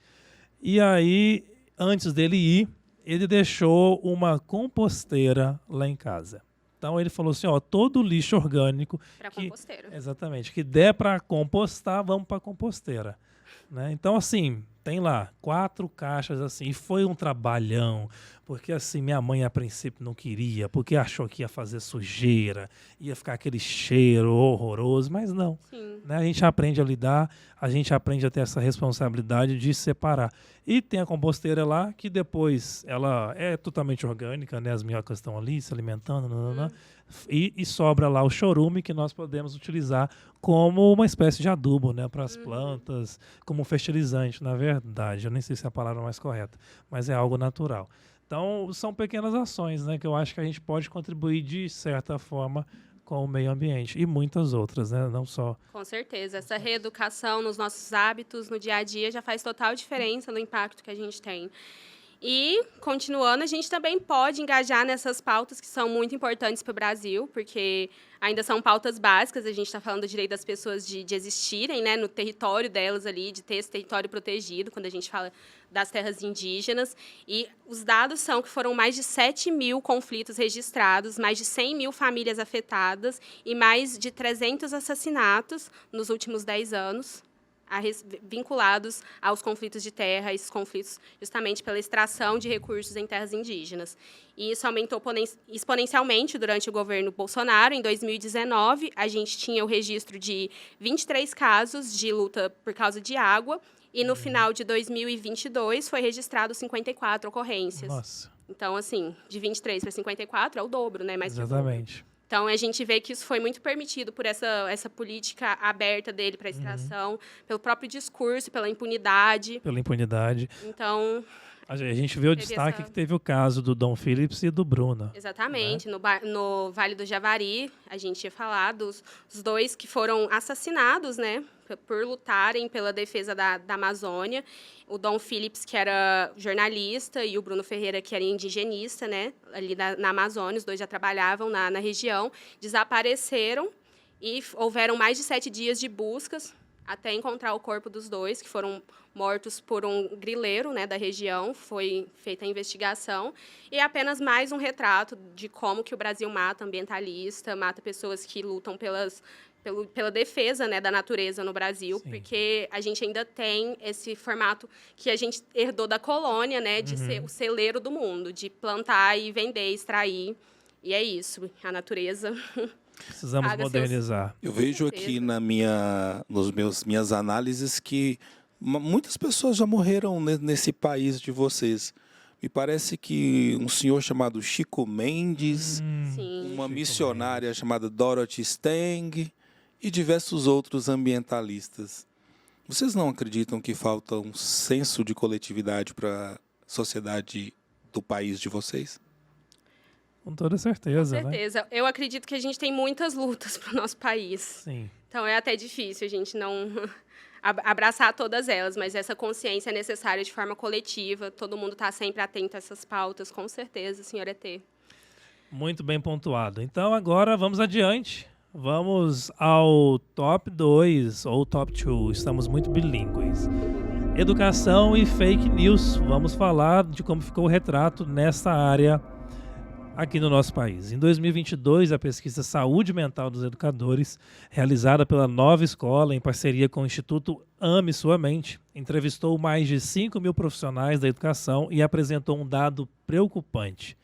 e aí, antes dele ir, ele deixou uma composteira lá em casa. Então ele falou assim, todo lixo orgânico para composteira. Exatamente, que der para compostar, vamos para composteira, né? Então assim, tem lá 4 caixas assim, e foi um trabalhão, porque assim, minha mãe a princípio não queria, porque achou que ia fazer sujeira, ia ficar aquele cheiro horroroso, mas não. Sim. Né? A gente aprende a lidar, a gente aprende a ter essa responsabilidade de separar. E tem a composteira lá, que depois ela é totalmente orgânica, né? As minhocas estão ali se alimentando, e sobra lá o chorume que nós podemos utilizar como uma espécie de adubo, né? Para as plantas, como um fertilizante, na verdade. Eu nem sei se é a palavra mais correta, mas é algo natural. Então, são pequenas ações, né? Que eu acho que a gente pode contribuir de certa forma com o meio ambiente e muitas outras, né? Não só. Com certeza. Essa reeducação nos nossos hábitos, no dia a dia, já faz total diferença no impacto que a gente tem. E, continuando, a gente também pode engajar nessas pautas que são muito importantes para o Brasil, porque ainda são pautas básicas, a gente está falando do direito das pessoas de existirem, né, no território delas ali, de ter esse território protegido, quando a gente fala das terras indígenas. E os dados são que foram mais de 7 mil conflitos registrados, mais de 100 mil famílias afetadas e mais de 300 assassinatos nos últimos 10 anos, vinculados aos conflitos de terra, esses conflitos justamente pela extração de recursos em terras indígenas. E isso aumentou exponencialmente durante o governo Bolsonaro. Em 2019, a gente tinha o registro de 23 casos de luta por causa de água, e no final de 2022 foi registrado 54 ocorrências. Nossa. Então, assim, de 23 para 54 é o dobro, né? Mais Exatamente. Então, a gente vê que isso foi muito permitido por essa política aberta dele para a extração, pelo próprio discurso, pela impunidade. Pela impunidade. Então, A gente vê o Teve destaque essa- que teve o caso do Dom Phillips e do Bruna. Exatamente. No Vale do Javari, a gente ia falar dos os dois que foram assassinados, né? Por lutarem pela defesa da Amazônia. O Dom Phillips, que era jornalista, e o Bruno Ferreira, que era indigenista, né? Ali na Amazônia, os dois já trabalhavam na região. Desapareceram e houveram mais de 7 dias de buscas até encontrar o corpo dos dois, que foram mortos por um grileiro, né, da região. Foi feita a investigação. E é apenas mais um retrato de como que o Brasil mata ambientalista, mata pessoas que lutam pela defesa, né, da natureza no Brasil, Sim. porque a gente ainda tem esse formato que a gente herdou da colônia, né, de ser o celeiro do mundo, de plantar e vender, extrair. E é isso, a natureza. Precisamos Paga modernizar. Eu vejo aqui minhas análises que muitas pessoas já morreram nesse país de vocês. Me parece que um senhor chamado Chico Mendes, Sim. uma missionária chamada Dorothy Stang e diversos outros ambientalistas. Vocês não acreditam que falta um senso de coletividade para a sociedade do país de vocês? Com toda certeza, Com certeza. Eu acredito que a gente tem muitas lutas para o nosso país. Sim. Então, é até difícil a gente não abraçar todas elas, mas essa consciência é necessária de forma coletiva. Todo mundo está sempre atento a essas pautas, com certeza, senhor ET. Muito bem pontuado. Então, agora vamos adiante. Vamos ao top 2 ou top 2. Estamos muito bilíngues. Educação e fake news. Vamos falar de como ficou o retrato nessa área aqui no nosso país. Em 2022, a pesquisa Saúde Mental dos Educadores, realizada pela Nova Escola, em parceria com o Instituto Ame Sua Mente, entrevistou mais de 5.000 profissionais da educação e apresentou um dado preocupante.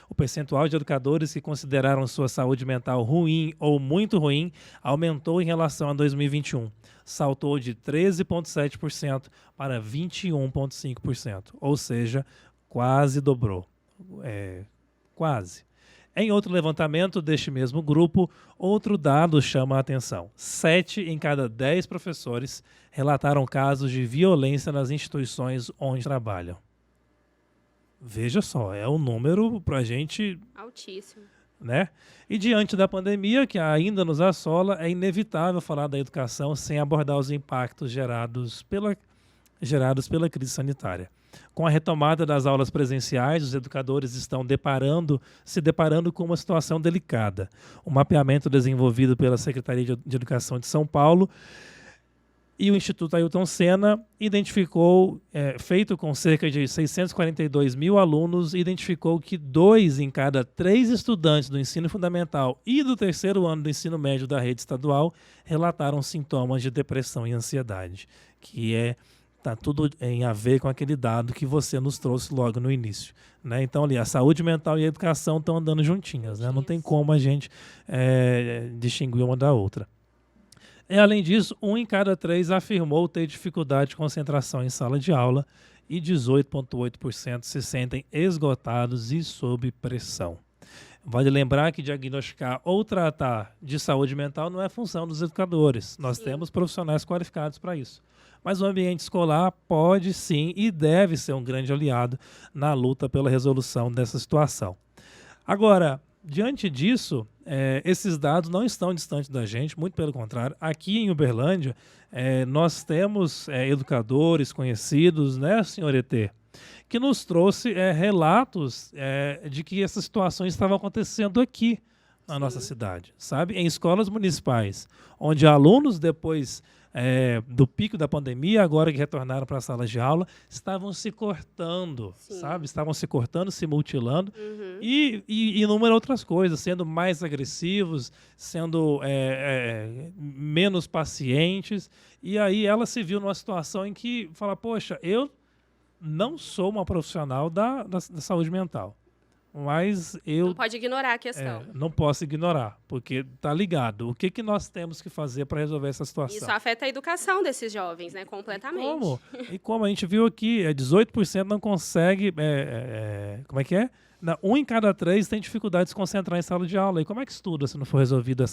O percentual de educadores que consideraram sua saúde mental ruim ou muito ruim aumentou em relação a 2021. Saltou de 13,7% para 21,5%, ou seja, quase dobrou. Quase. Em outro levantamento deste mesmo grupo, outro dado chama a atenção. 7 em cada 10 professores relataram casos de violência nas instituições onde trabalham. Veja só, é um número para a gente, Altíssimo. né? E diante da pandemia, que ainda nos assola, é inevitável falar da educação sem abordar os impactos gerados pela crise sanitária. Com a retomada das aulas presenciais, os educadores estão se deparando com uma situação delicada. O mapeamento desenvolvido pela Secretaria de Educação de São Paulo e o Instituto Ailton Senna identificou, feito com cerca de 642 mil alunos, identificou que 2 em cada 3 estudantes do ensino fundamental e do terceiro ano do ensino médio da rede estadual relataram sintomas de depressão e ansiedade, que está tudo em a ver com aquele dado que você nos trouxe logo no início, né? Então, ali, a saúde mental e a educação estão andando juntinhas, né? Não tem como a gente distinguir uma da outra. E, além disso, 1 em cada 3 afirmou ter dificuldade de concentração em sala de aula e 18,8% se sentem esgotados e sob pressão. Vale lembrar que diagnosticar ou tratar de saúde mental não é função dos educadores. Nós temos profissionais qualificados para isso. Mas o ambiente escolar pode sim e deve ser um grande aliado na luta pela resolução dessa situação. Agora, diante disso, esses dados não estão distantes da gente, muito pelo contrário. Aqui em Uberlândia, nós temos educadores conhecidos, né, senhor ET, que nos trouxe relatos de que essas situações estavam acontecendo aqui na nossa cidade, sabe? Em escolas municipais, onde alunos, depois do pico da pandemia, agora que retornaram para as salas de aula, estavam se cortando, sabe? Estavam se cortando, se mutilando e inúmeras outras coisas, sendo mais agressivos, sendo menos pacientes. E aí ela se viu numa situação em que fala, poxa, eu não sou uma profissional da saúde mental, mas eu Não pode ignorar a questão. não posso ignorar, porque está ligado. O que nós temos que fazer para resolver essa situação? Isso afeta a educação desses jovens, né? Completamente. Como? E como a gente viu aqui, 18% não consegue. Como é que é? 1 em cada 3 tem dificuldade de se concentrar em sala de aula. E como é que estuda se não for resolvida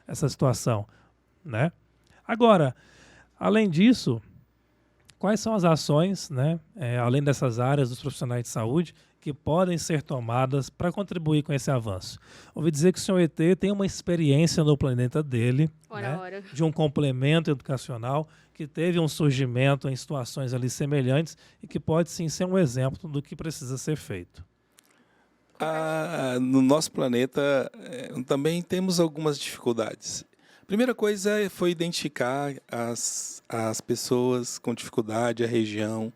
essa situação? Né? Agora, além disso, quais são as ações, né, além dessas áreas dos profissionais de saúde, que podem ser tomadas para contribuir com esse avanço. Ouvi dizer que o senhor ET tem uma experiência no planeta dele, Ora. de um complemento educacional que teve um surgimento em situações ali semelhantes e que pode sim ser um exemplo do que precisa ser feito. No nosso planeta também temos algumas dificuldades. A primeira coisa foi identificar as pessoas com dificuldade, a região,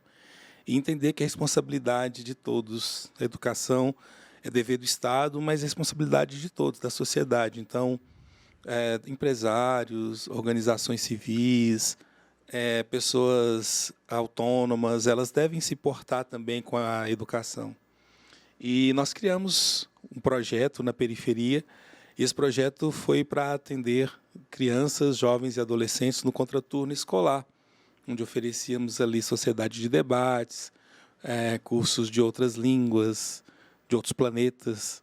e entender que a responsabilidade de todos, a educação é dever do Estado, mas é responsabilidade de todos, da sociedade. Então, empresários, organizações civis, pessoas autônomas, elas devem se portar também com a educação. E nós criamos um projeto na periferia, e esse projeto foi para atender crianças, jovens e adolescentes no contraturno escolar, onde oferecíamos ali sociedade de debates, cursos de outras línguas, de outros planetas.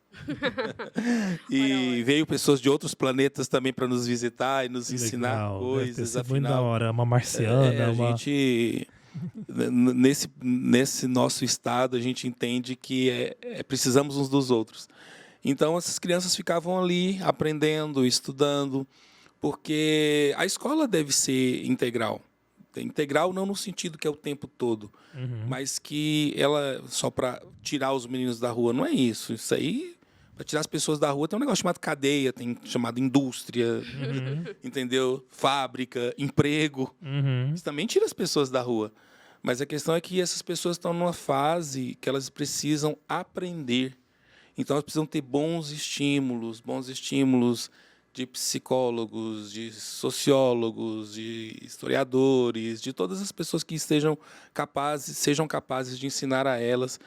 E veio pessoas de outros planetas também para nos visitar e nos ensinar coisas. Muito da hora, uma marciana. Gente, nesse nosso estado, a gente entende que precisamos uns dos outros. Então, essas crianças ficavam ali aprendendo, estudando, porque a escola deve ser integral. Integral não no sentido que é o tempo todo, mas que ela só para tirar os meninos da rua. Não é isso. Isso aí, para tirar as pessoas da rua, tem um negócio chamado cadeia, tem chamado indústria, entendeu? Fábrica, emprego. Isso também tira as pessoas da rua. Mas a questão é que essas pessoas estão numa fase que elas precisam aprender. Então, elas precisam ter bons estímulos de psicólogos, de sociólogos, de historiadores, de todas as pessoas que sejam capazes de ensinar a elas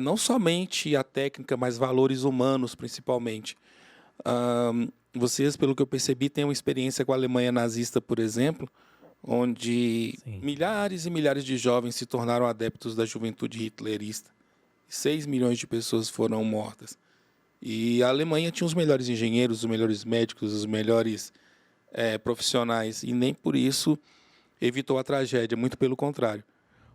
não somente a técnica, mas valores humanos, principalmente. Vocês, pelo que eu percebi, têm uma experiência com a Alemanha nazista, por exemplo, onde milhares e milhares de jovens se tornaram adeptos da juventude hitlerista. 6 milhões de pessoas foram mortas. E a Alemanha tinha os melhores engenheiros, os melhores médicos, os melhores profissionais, e nem por isso evitou a tragédia, muito pelo contrário.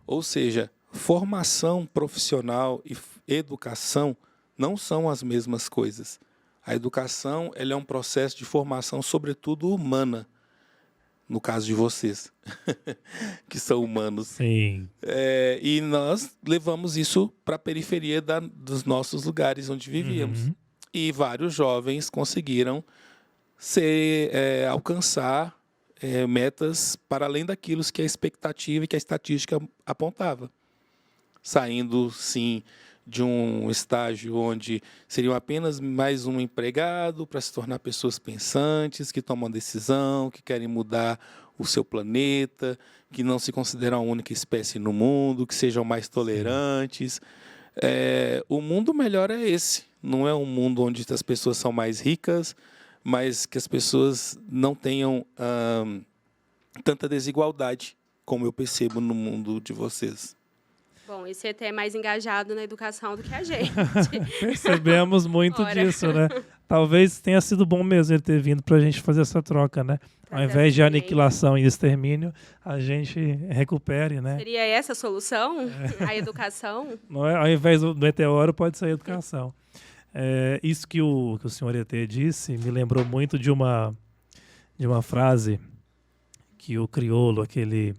Ou seja, formação profissional e educação não são as mesmas coisas. A educação ela é um processo de formação, sobretudo humana, no caso de vocês, que são humanos. Sim. E nós levamos isso para a periferia dos nossos lugares onde vivíamos. E vários jovens conseguiram alcançar metas para além daquilo que a expectativa e que a estatística apontava. Saindo, sim, de um estágio onde seriam apenas mais um empregado para se tornar pessoas pensantes, que tomam decisão, que querem mudar o seu planeta, que não se consideram a única espécie no mundo, que sejam mais tolerantes. O mundo melhor é esse. Não é um mundo onde as pessoas são mais ricas, mas que as pessoas não tenham tanta desigualdade, como eu percebo no mundo de vocês. Bom, esse ET é mais engajado na educação do que a gente. Percebemos muito disso, né? Talvez tenha sido bom mesmo ele ter vindo para a gente fazer essa troca, né? Ao invés de aniquilação e extermínio, a gente recupere, né? Seria essa a solução? A educação? Não é? Ao invés do meteoro, pode ser a educação. Isso que o senhor ET disse me lembrou muito de uma frase que o Criolo, aquele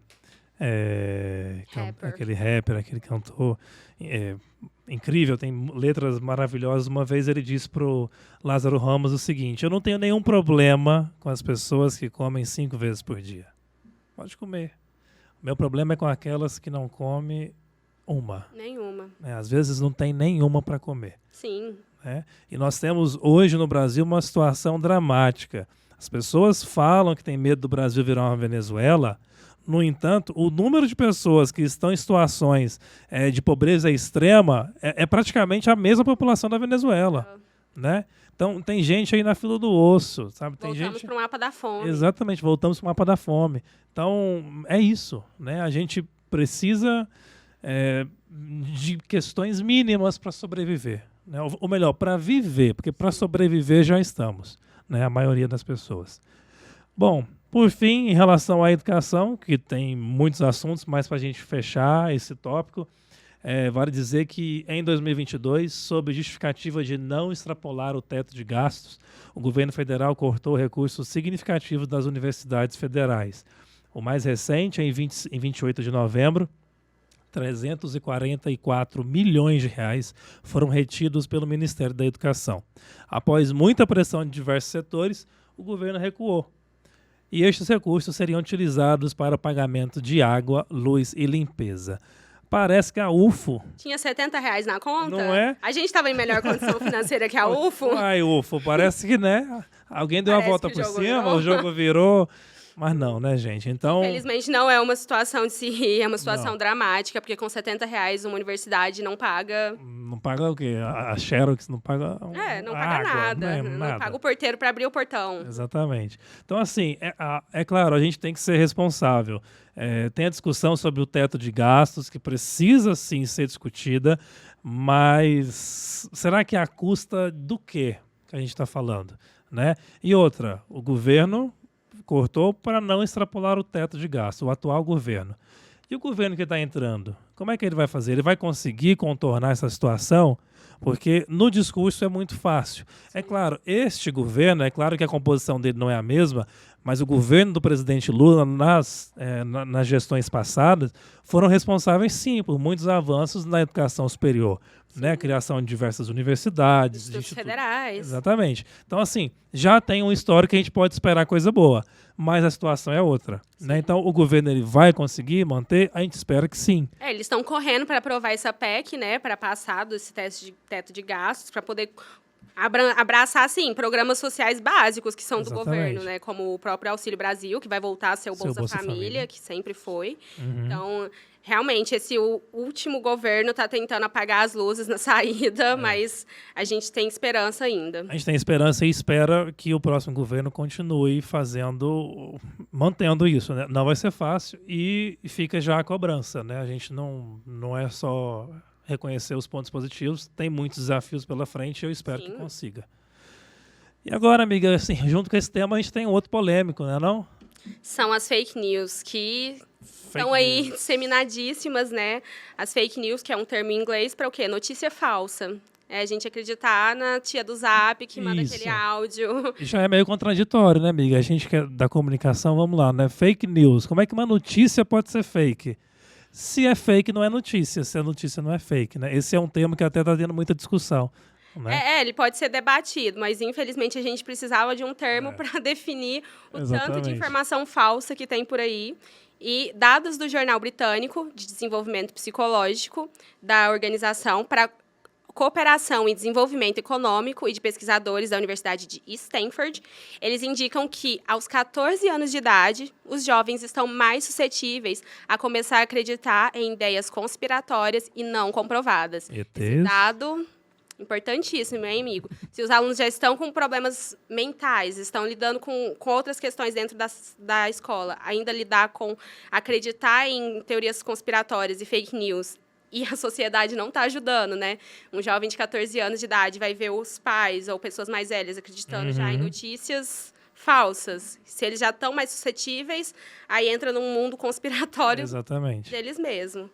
rapper, aquele cantor incrível, tem letras maravilhosas. Uma vez ele disse pro Lázaro Ramos o seguinte: eu não tenho nenhum problema com as pessoas que comem 5 vezes por dia. Pode comer. O meu problema é com aquelas que não comem uma. Nenhuma. Às vezes não tem nenhuma para comer. Sim. E nós temos hoje no Brasil uma situação dramática. As pessoas falam que tem medo do Brasil virar uma Venezuela. No entanto, o número de pessoas que estão em situações de pobreza extrema é praticamente a mesma população da Venezuela, né? Então, tem gente aí na fila do osso, sabe? Voltamos para o mapa da fome. Exatamente, voltamos para o mapa da fome. Então, é isso, né? A gente precisa de questões mínimas para sobreviver, né? Ou melhor, para viver, porque para sobreviver já estamos, né? A maioria das pessoas. Bom, Por fim, em relação à educação, que tem muitos assuntos, mas para a gente fechar esse tópico, vale dizer que em 2022, sob justificativa de não extrapolar o teto de gastos, o governo federal cortou recursos significativos das universidades federais. O mais recente, em 28 de novembro, 344 milhões de reais foram retidos pelo Ministério da Educação. Após muita pressão de diversos setores, o governo recuou. E estes recursos seriam utilizados para o pagamento de água, luz e limpeza. Parece que a UFO... Tinha R$70 na conta? Não é? A gente estava em melhor condição financeira que a UFO? Ai, UFO, parece que, né? Alguém deu Parece a volta que o por jogo cima, virou. o jogo virou... Mas não, né, gente? Então... Infelizmente não é uma situação de se rir, é uma situação Não. dramática, porque com R$70 uma universidade não paga... Não paga o quê? A Xerox não paga Não paga água, nada. né? Não Nada. paga o porteiro para abrir o portão. Exatamente. Então, assim, é claro, a gente tem que ser responsável. Tem a discussão sobre o teto de gastos, que precisa, sim, ser discutida, mas será que é à custa do quê que a gente está falando? Né? E outra, o governo cortou para não extrapolar o teto de gasto, o atual governo. E o governo que está entrando, como é que ele vai fazer? Ele vai conseguir contornar essa situação? Porque no discurso é muito fácil. É claro, este governo, é claro que a composição dele não é a mesma, mas o governo do presidente Lula, nas gestões passadas, foram responsáveis, sim, por muitos avanços na educação superior. Né? A criação de diversas universidades. Institutos federais. Exatamente. Então, assim, já tem um histórico que a gente pode esperar coisa boa, mas a situação é outra. Né? Então, o governo ele vai conseguir manter? A gente espera que sim. Eles estão correndo para aprovar essa PEC, né, para passar desse teto de gastos, para poder abraçar, assim, programas sociais básicos que são do Exatamente. governo, né, como o próprio Auxílio Brasil, que vai voltar a ser o Bolsa Família, que sempre foi. Então, realmente, esse último governo está tentando apagar as luzes na saída, mas a gente tem esperança ainda. A gente tem esperança e espera que o próximo governo continue mantendo isso. Né? Não vai ser fácil e fica já a cobrança. Né? A gente não é só reconhecer os pontos positivos, tem muitos desafios pela frente e eu espero que consiga. E agora, amiga, assim, junto com esse tema, a gente tem outro polêmico, né, não? São as fake news que estão aí disseminadíssimas, né? As fake news, que é um termo em inglês para o quê? Notícia falsa. É a gente acreditar na tia do Zap que manda aquele áudio. Já é meio contraditório, né, amiga? A gente que é da comunicação, vamos lá, né? Fake news. Como é que uma notícia pode ser fake? Se é fake, não é notícia. Se é notícia, não é fake, né? Esse é um termo que até está tendo muita discussão. Né? Ele pode ser debatido, mas infelizmente a gente precisava de um termo para definir o tanto de informação falsa que tem por aí. E dados do Jornal Britânico de Desenvolvimento Psicológico da Organização para Cooperação e Desenvolvimento Econômico e de pesquisadores da Universidade de Stanford, eles indicam que, aos 14 anos de idade, os jovens estão mais suscetíveis a começar a acreditar em ideias conspiratórias e não comprovadas. Esse dado importantíssimo, hein, amigo? Se os alunos já estão com problemas mentais, estão lidando com outras questões dentro da escola, ainda lidar com acreditar em teorias conspiratórias e fake news, e a sociedade não está ajudando, né? Um jovem de 14 anos de idade vai ver os pais ou pessoas mais velhas acreditando já em notícias falsas. Se eles já estão mais suscetíveis, aí entra num mundo conspiratório deles mesmos.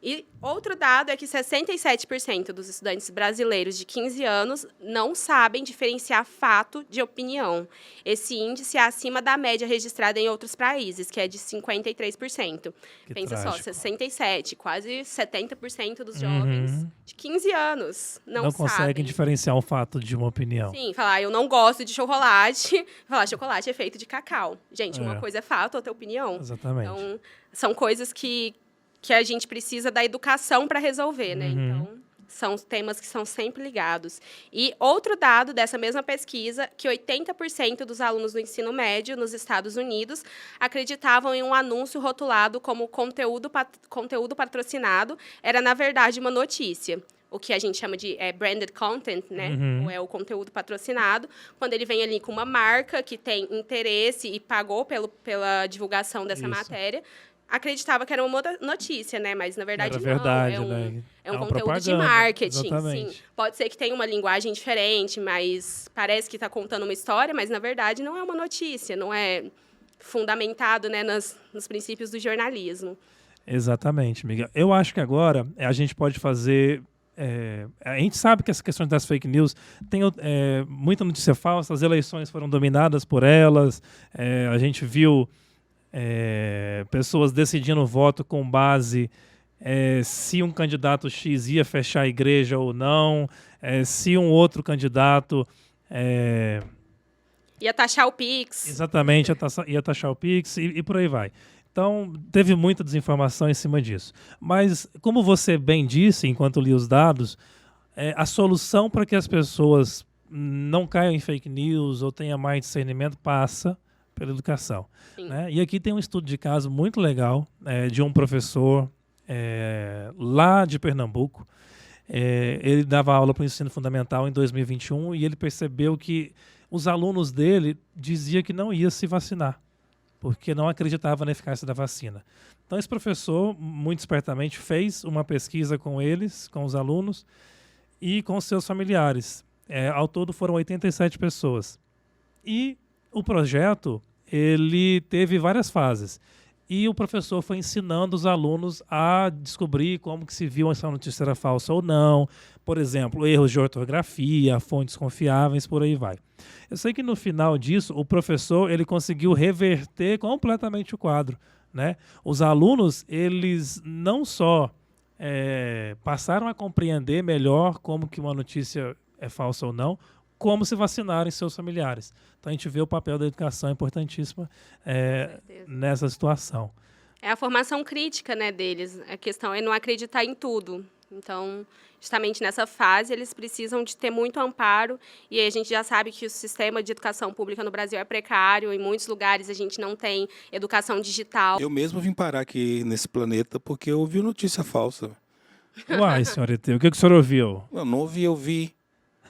E outro dado é que 67% dos estudantes brasileiros de 15 anos não sabem diferenciar fato de opinião. Esse índice é acima da média registrada em outros países, que é de 53%. Pensa só, 67%, quase 70% dos jovens de 15 anos não conseguem diferenciar um fato de uma opinião. Sim, falar, eu não gosto de chocolate, falar, chocolate é feito de cacau. Gente, uma coisa é fato, outra é opinião. Exatamente. Então, são coisas que a gente precisa da educação para resolver, né? Então, são temas que são sempre ligados. E outro dado dessa mesma pesquisa, que 80% dos alunos do ensino médio nos Estados Unidos acreditavam em um anúncio rotulado como conteúdo patrocinado, era, na verdade, uma notícia. O que a gente chama de branded content, né? Ou é o conteúdo patrocinado, quando ele vem ali com uma marca que tem interesse e pagou pela divulgação dessa matéria, acreditava que era uma notícia, né? Mas, na verdade, era verdade, não. É um conteúdo de marketing, sim. Pode ser que tenha uma linguagem diferente, mas parece que está contando uma história, mas, na verdade, não é uma notícia, não é fundamentado, né, nos princípios do jornalismo. Exatamente, Miguel. Eu acho que agora a gente pode fazer... a gente sabe que essa questão das fake news tem muita notícia falsa, as eleições foram dominadas por elas, a gente viu pessoas decidindo o voto com base se um candidato X ia fechar a igreja ou não, se um outro candidato... Ia taxar o Pix. Exatamente, ia taxar o Pix e por aí vai. Então, teve muita desinformação em cima disso. Mas, como você bem disse, enquanto li os dados, a solução para que as pessoas não caiam em fake news ou tenham mais discernimento passa pela educação. Né? E aqui tem um estudo de caso muito legal de um professor lá de Pernambuco. Ele dava aula para o ensino fundamental em 2021 e ele percebeu que os alunos dele diziam que não ia se vacinar, porque não acreditava na eficácia da vacina. Então, esse professor, muito espertamente, fez uma pesquisa com eles, com os alunos e com seus familiares. Ao todo, foram 87 pessoas. E o projeto, ele teve várias fases. E o professor foi ensinando os alunos a descobrir como que se viu se a notícia era falsa ou não. Por exemplo, erros de ortografia, fontes confiáveis, por aí vai. Eu sei que no final disso, o professor ele conseguiu reverter completamente o quadro. Né? Os alunos, eles não só passaram a compreender melhor como que uma notícia é falsa ou não, como se vacinarem seus familiares. Então a gente vê o papel da educação importantíssima nessa situação. É a formação crítica, né, deles. A questão é não acreditar em tudo. Então, justamente nessa fase, eles precisam de ter muito amparo. E aí a gente já sabe que o sistema de educação pública no Brasil é precário. Em muitos lugares a gente não tem educação digital. Eu mesmo vim parar aqui nesse planeta porque eu ouvi notícia falsa. Uai, senhor ET, o que o senhor ouviu? Eu não ouvi, eu vi.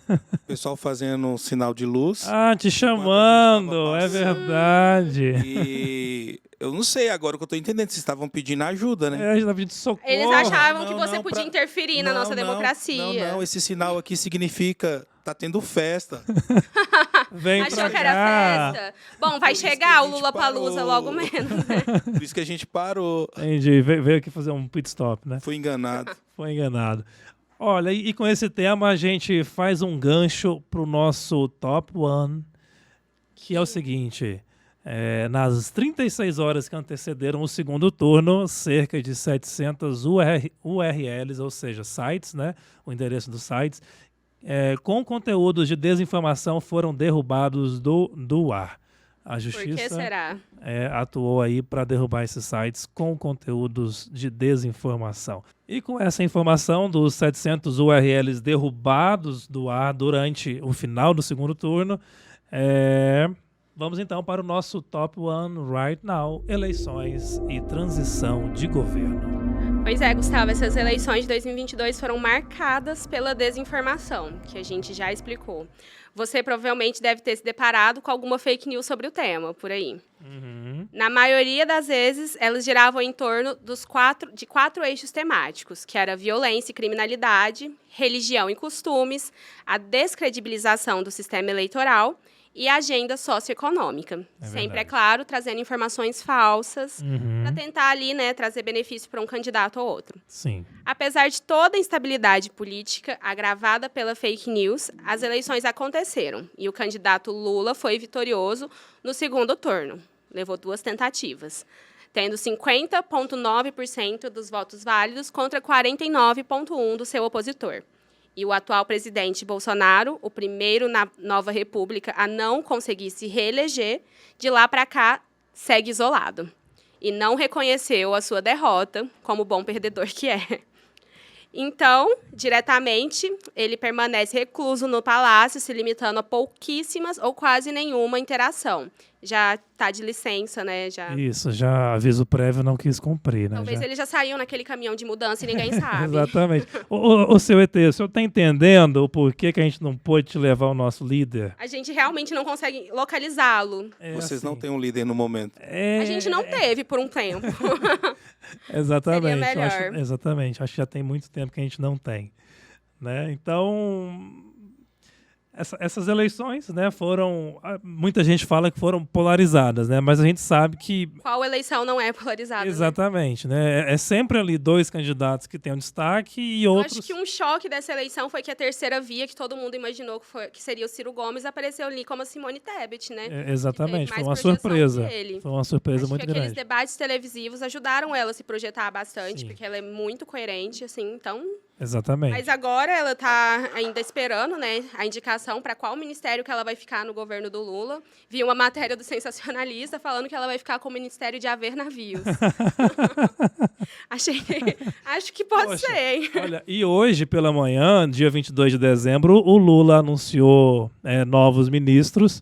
O pessoal fazendo um sinal de luz. Ah, te chamando, é verdade. E eu não sei agora o que eu tô entendendo. Vocês estavam pedindo ajuda, né? A gente tá pedindo socorro. Eles achavam que Não, você não, podia interferir na nossa democracia. Não, esse sinal aqui significa tá tendo festa. Vem Achou pra que era cá. festa? Bom, vai Por isso que chegar a o gente Lula Palusa parou. logo menos, né? Por isso que a gente parou. Entendi, veio aqui fazer um pit stop, né? Fui enganado. Foi enganado. Olha, e com esse tema a gente faz um gancho pro nosso Top One, que é o seguinte: nas 36 horas que antecederam o segundo turno, cerca de 700 URLs, ou seja, sites, né, o endereço dos sites, com conteúdos de desinformação foram derrubados do ar. A Justiça Por que será? atuou aí para derrubar esses sites com conteúdos de desinformação. E com essa informação dos 700 URLs derrubados do ar durante o final do segundo turno, vamos então para o nosso Top One Right Now, eleições e transição de governo. Pois é, Gustavo, essas eleições de 2022 foram marcadas pela desinformação, que a gente já explicou. Você provavelmente deve ter se deparado com alguma fake news sobre o tema, por aí. Uhum. Na maioria das vezes, elas giravam em torno de quatro eixos temáticos, que era violência e criminalidade, religião e costumes, a descredibilização do sistema eleitoral e a agenda socioeconômica. Sempre, verdade. é claro, trazendo informações falsas Uhum. para tentar ali, né, trazer benefício para um candidato ou outro. Sim. Apesar de toda a instabilidade política agravada pela fake news, as eleições aconteceram e o candidato Lula foi vitorioso no segundo turno. Levou 2 tentativas, tendo 50,9% dos votos válidos contra 49,1% do seu opositor. E o atual presidente Bolsonaro, o primeiro na nova república a não conseguir se reeleger, de lá para cá segue isolado. E não reconheceu a sua derrota como bom perdedor que é. Então, diretamente, ele permanece recluso no palácio, se limitando a pouquíssimas ou quase nenhuma interação. Já está de licença, né? Isso, já aviso prévio não quis cumprir, né? Talvez ele já saiu naquele caminhão de mudança e ninguém sabe. Exatamente. Ô, seu ET, o senhor está entendendo o porquê que a gente não pôde te levar o nosso líder? A gente realmente não consegue localizá-lo. Vocês não têm um líder no momento. A gente não teve por um tempo. Exatamente. Seria melhor. Exatamente. Acho que já tem muito tempo que a gente não tem. Né? Então, essas eleições, né, foram... Muita gente fala que foram polarizadas, né? Mas a gente sabe que... Qual eleição não é polarizada? Né? Exatamente, né? É sempre ali dois candidatos que têm um destaque e Eu outros... acho que um choque dessa eleição foi que a terceira via, que todo mundo imaginou que seria o Ciro Gomes, apareceu ali como a Simone Tebet, né? Exatamente, Que teve foi uma mais projeção surpresa. que ele. Foi uma surpresa Acho muito que aqueles grande. debates televisivos ajudaram ela a se projetar bastante, Sim. porque ela é muito coerente, assim, então... Exatamente. Mas agora ela está ainda esperando, né, a indicação para qual ministério que ela vai ficar no governo do Lula. Vi uma matéria do Sensacionalista falando que ela vai ficar com o Ministério de Haver Navios. Acho que pode Poxa, ser, hein? Olha, e hoje pela manhã, dia 22 de dezembro, o Lula anunciou novos ministros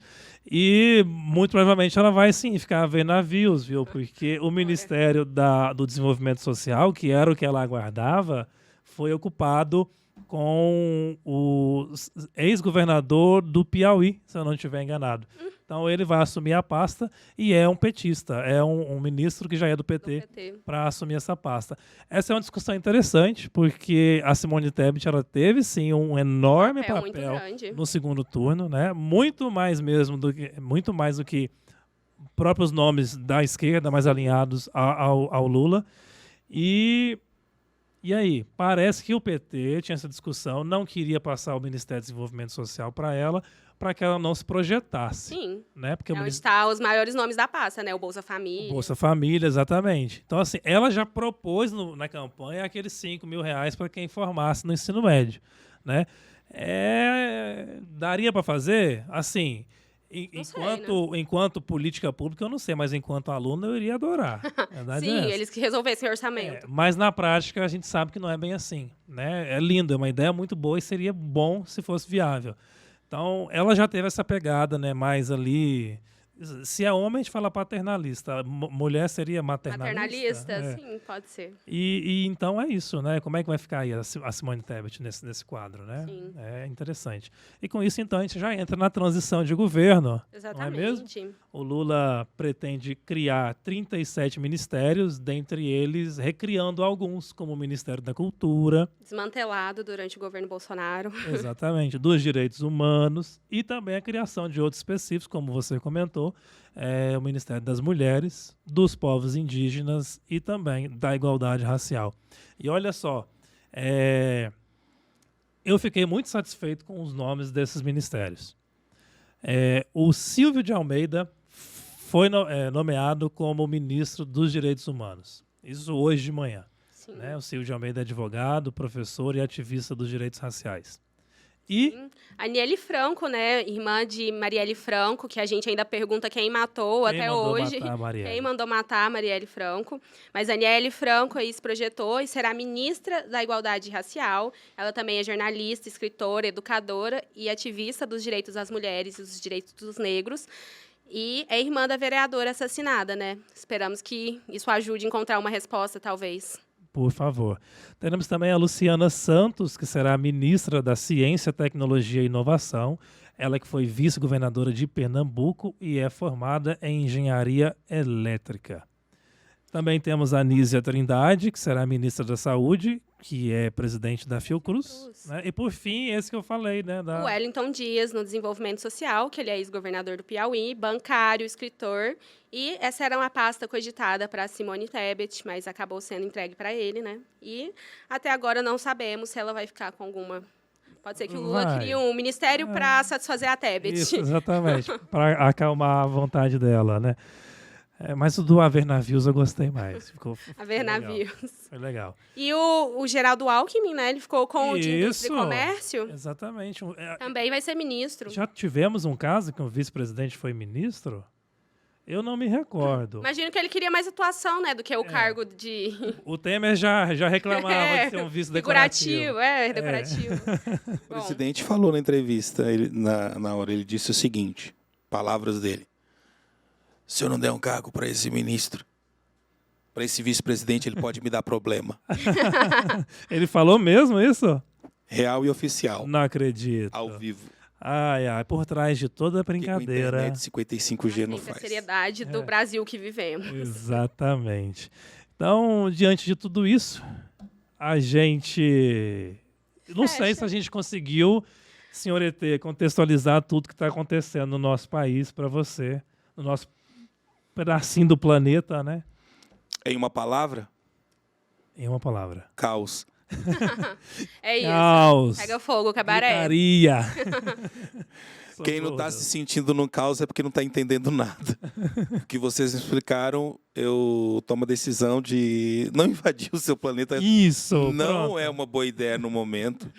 e muito provavelmente ela vai sim ficar a ver navios, viu? Porque o Ministério do Desenvolvimento Social, que era o que ela aguardava, foi ocupado com o ex-governador do Piauí, se eu não estiver enganado. Então ele vai assumir a pasta e é um petista, é um ministro que já é do PT para assumir essa pasta. Essa é uma discussão interessante, porque a Simone Tebet ela teve sim um enorme papel no segundo turno, né? Muito mais do que próprios nomes da esquerda mais alinhados ao Lula. E aí, parece que o PT tinha essa discussão, não queria passar o Ministério do Desenvolvimento Social para que ela não se projetasse. Sim. Né? Porque é onde estão os maiores nomes da pasta, né? O Bolsa Família. O Bolsa Família, exatamente. Então, assim, ela já propôs na campanha aqueles R$5.000 para quem formasse no ensino médio. Né? Daria para fazer? Assim... Enquanto política pública, eu não sei, mas enquanto aluno, eu iria adorar. Sim, eles que resolvessem o orçamento. Mas na prática, a gente sabe que não é bem assim. Né? É lindo, é uma ideia muito boa e seria bom se fosse viável. Então, ela já teve essa pegada, né, mais ali... Se é homem, a gente fala paternalista. Mulher seria maternalista? Maternalista, sim, pode ser. E então é isso, né? Como é que vai ficar aí a Simone Tebet nesse quadro, né? Sim. É interessante. E com isso, então, a gente já entra na transição de governo. Exatamente. Não é mesmo? O Lula pretende criar 37 ministérios, dentre eles recriando alguns, como o Ministério da Cultura. Desmantelado durante o governo Bolsonaro. Exatamente. Dos direitos humanos e também a criação de outros específicos, como você comentou, o Ministério das Mulheres, dos povos indígenas e também da igualdade racial. E olha só, eu fiquei muito satisfeito com os nomes desses ministérios. O Silvio de Almeida foi nomeado como ministro dos Direitos Humanos. Isso hoje de manhã. Né? O Silvio de Almeida é advogado, professor e ativista dos direitos raciais. E a Aniele Franco, né, irmã de Marielle Franco, que a gente ainda pergunta quem matou até hoje. Quem mandou matar a Marielle Franco. Mas a Aniele Franco aí se projetou e será ministra da Igualdade Racial. Ela também é jornalista, escritora, educadora e ativista dos direitos das mulheres e dos direitos dos negros. E é irmã da vereadora assassinada, né? Esperamos que isso ajude a encontrar uma resposta, talvez. Por favor. Teremos também a Luciana Santos, que será ministra da Ciência, Tecnologia e Inovação. Ela que foi vice-governadora de Pernambuco e é formada em Engenharia Elétrica. Também temos a Anísia Trindade, que será ministra da Saúde, que é presidente da Fiocruz. Né? E, por fim, esse que eu falei, né? O Wellington Dias, no Desenvolvimento Social, que ele é ex-governador do Piauí, bancário, escritor. E essa era uma pasta cogitada para Simone Tebet, mas acabou sendo entregue para ele, né? E até agora não sabemos se ela vai ficar com alguma... Pode ser que o Lula crie um ministério para satisfazer a Tebet. Isso, exatamente. Para acalmar a vontade dela, né? Mas o do Haver Navios eu gostei mais. Haver Navios. Foi legal. E o Geraldo Alckmin, né? Ele ficou com o de Indústria e Comércio. Exatamente. Também vai ser ministro. Já tivemos um caso que um vice-presidente foi ministro? Eu não me recordo. Imagino que ele queria mais atuação, né? Do que o cargo de... O Temer já reclamava de ser um vice decorativo. Decorativo. O presidente falou na entrevista, na hora, ele disse o seguinte, palavras dele. Se eu não der um cargo para esse ministro, para esse vice-presidente, ele pode me dar problema. Ele falou mesmo isso? Real e oficial. Não acredito. Ao vivo. Por trás de toda a brincadeira. A internet 55G não faz. A seriedade do Brasil que vivemos. Exatamente. Então, diante de tudo isso, a gente... Não sei se a gente conseguiu senhor ET, contextualizar tudo que está acontecendo no nosso país para você, no nosso pedacinho do planeta, né? Em uma palavra, Em uma palavra. caos. É isso. Caos. Pega fogo, cabaré. Gritaria. Quem não está Socorro, se sentindo no caos é porque não está entendendo nada. O que vocês me explicaram, eu tomo a decisão de não invadir o seu planeta. Isso, Não pronto. é uma boa ideia no momento.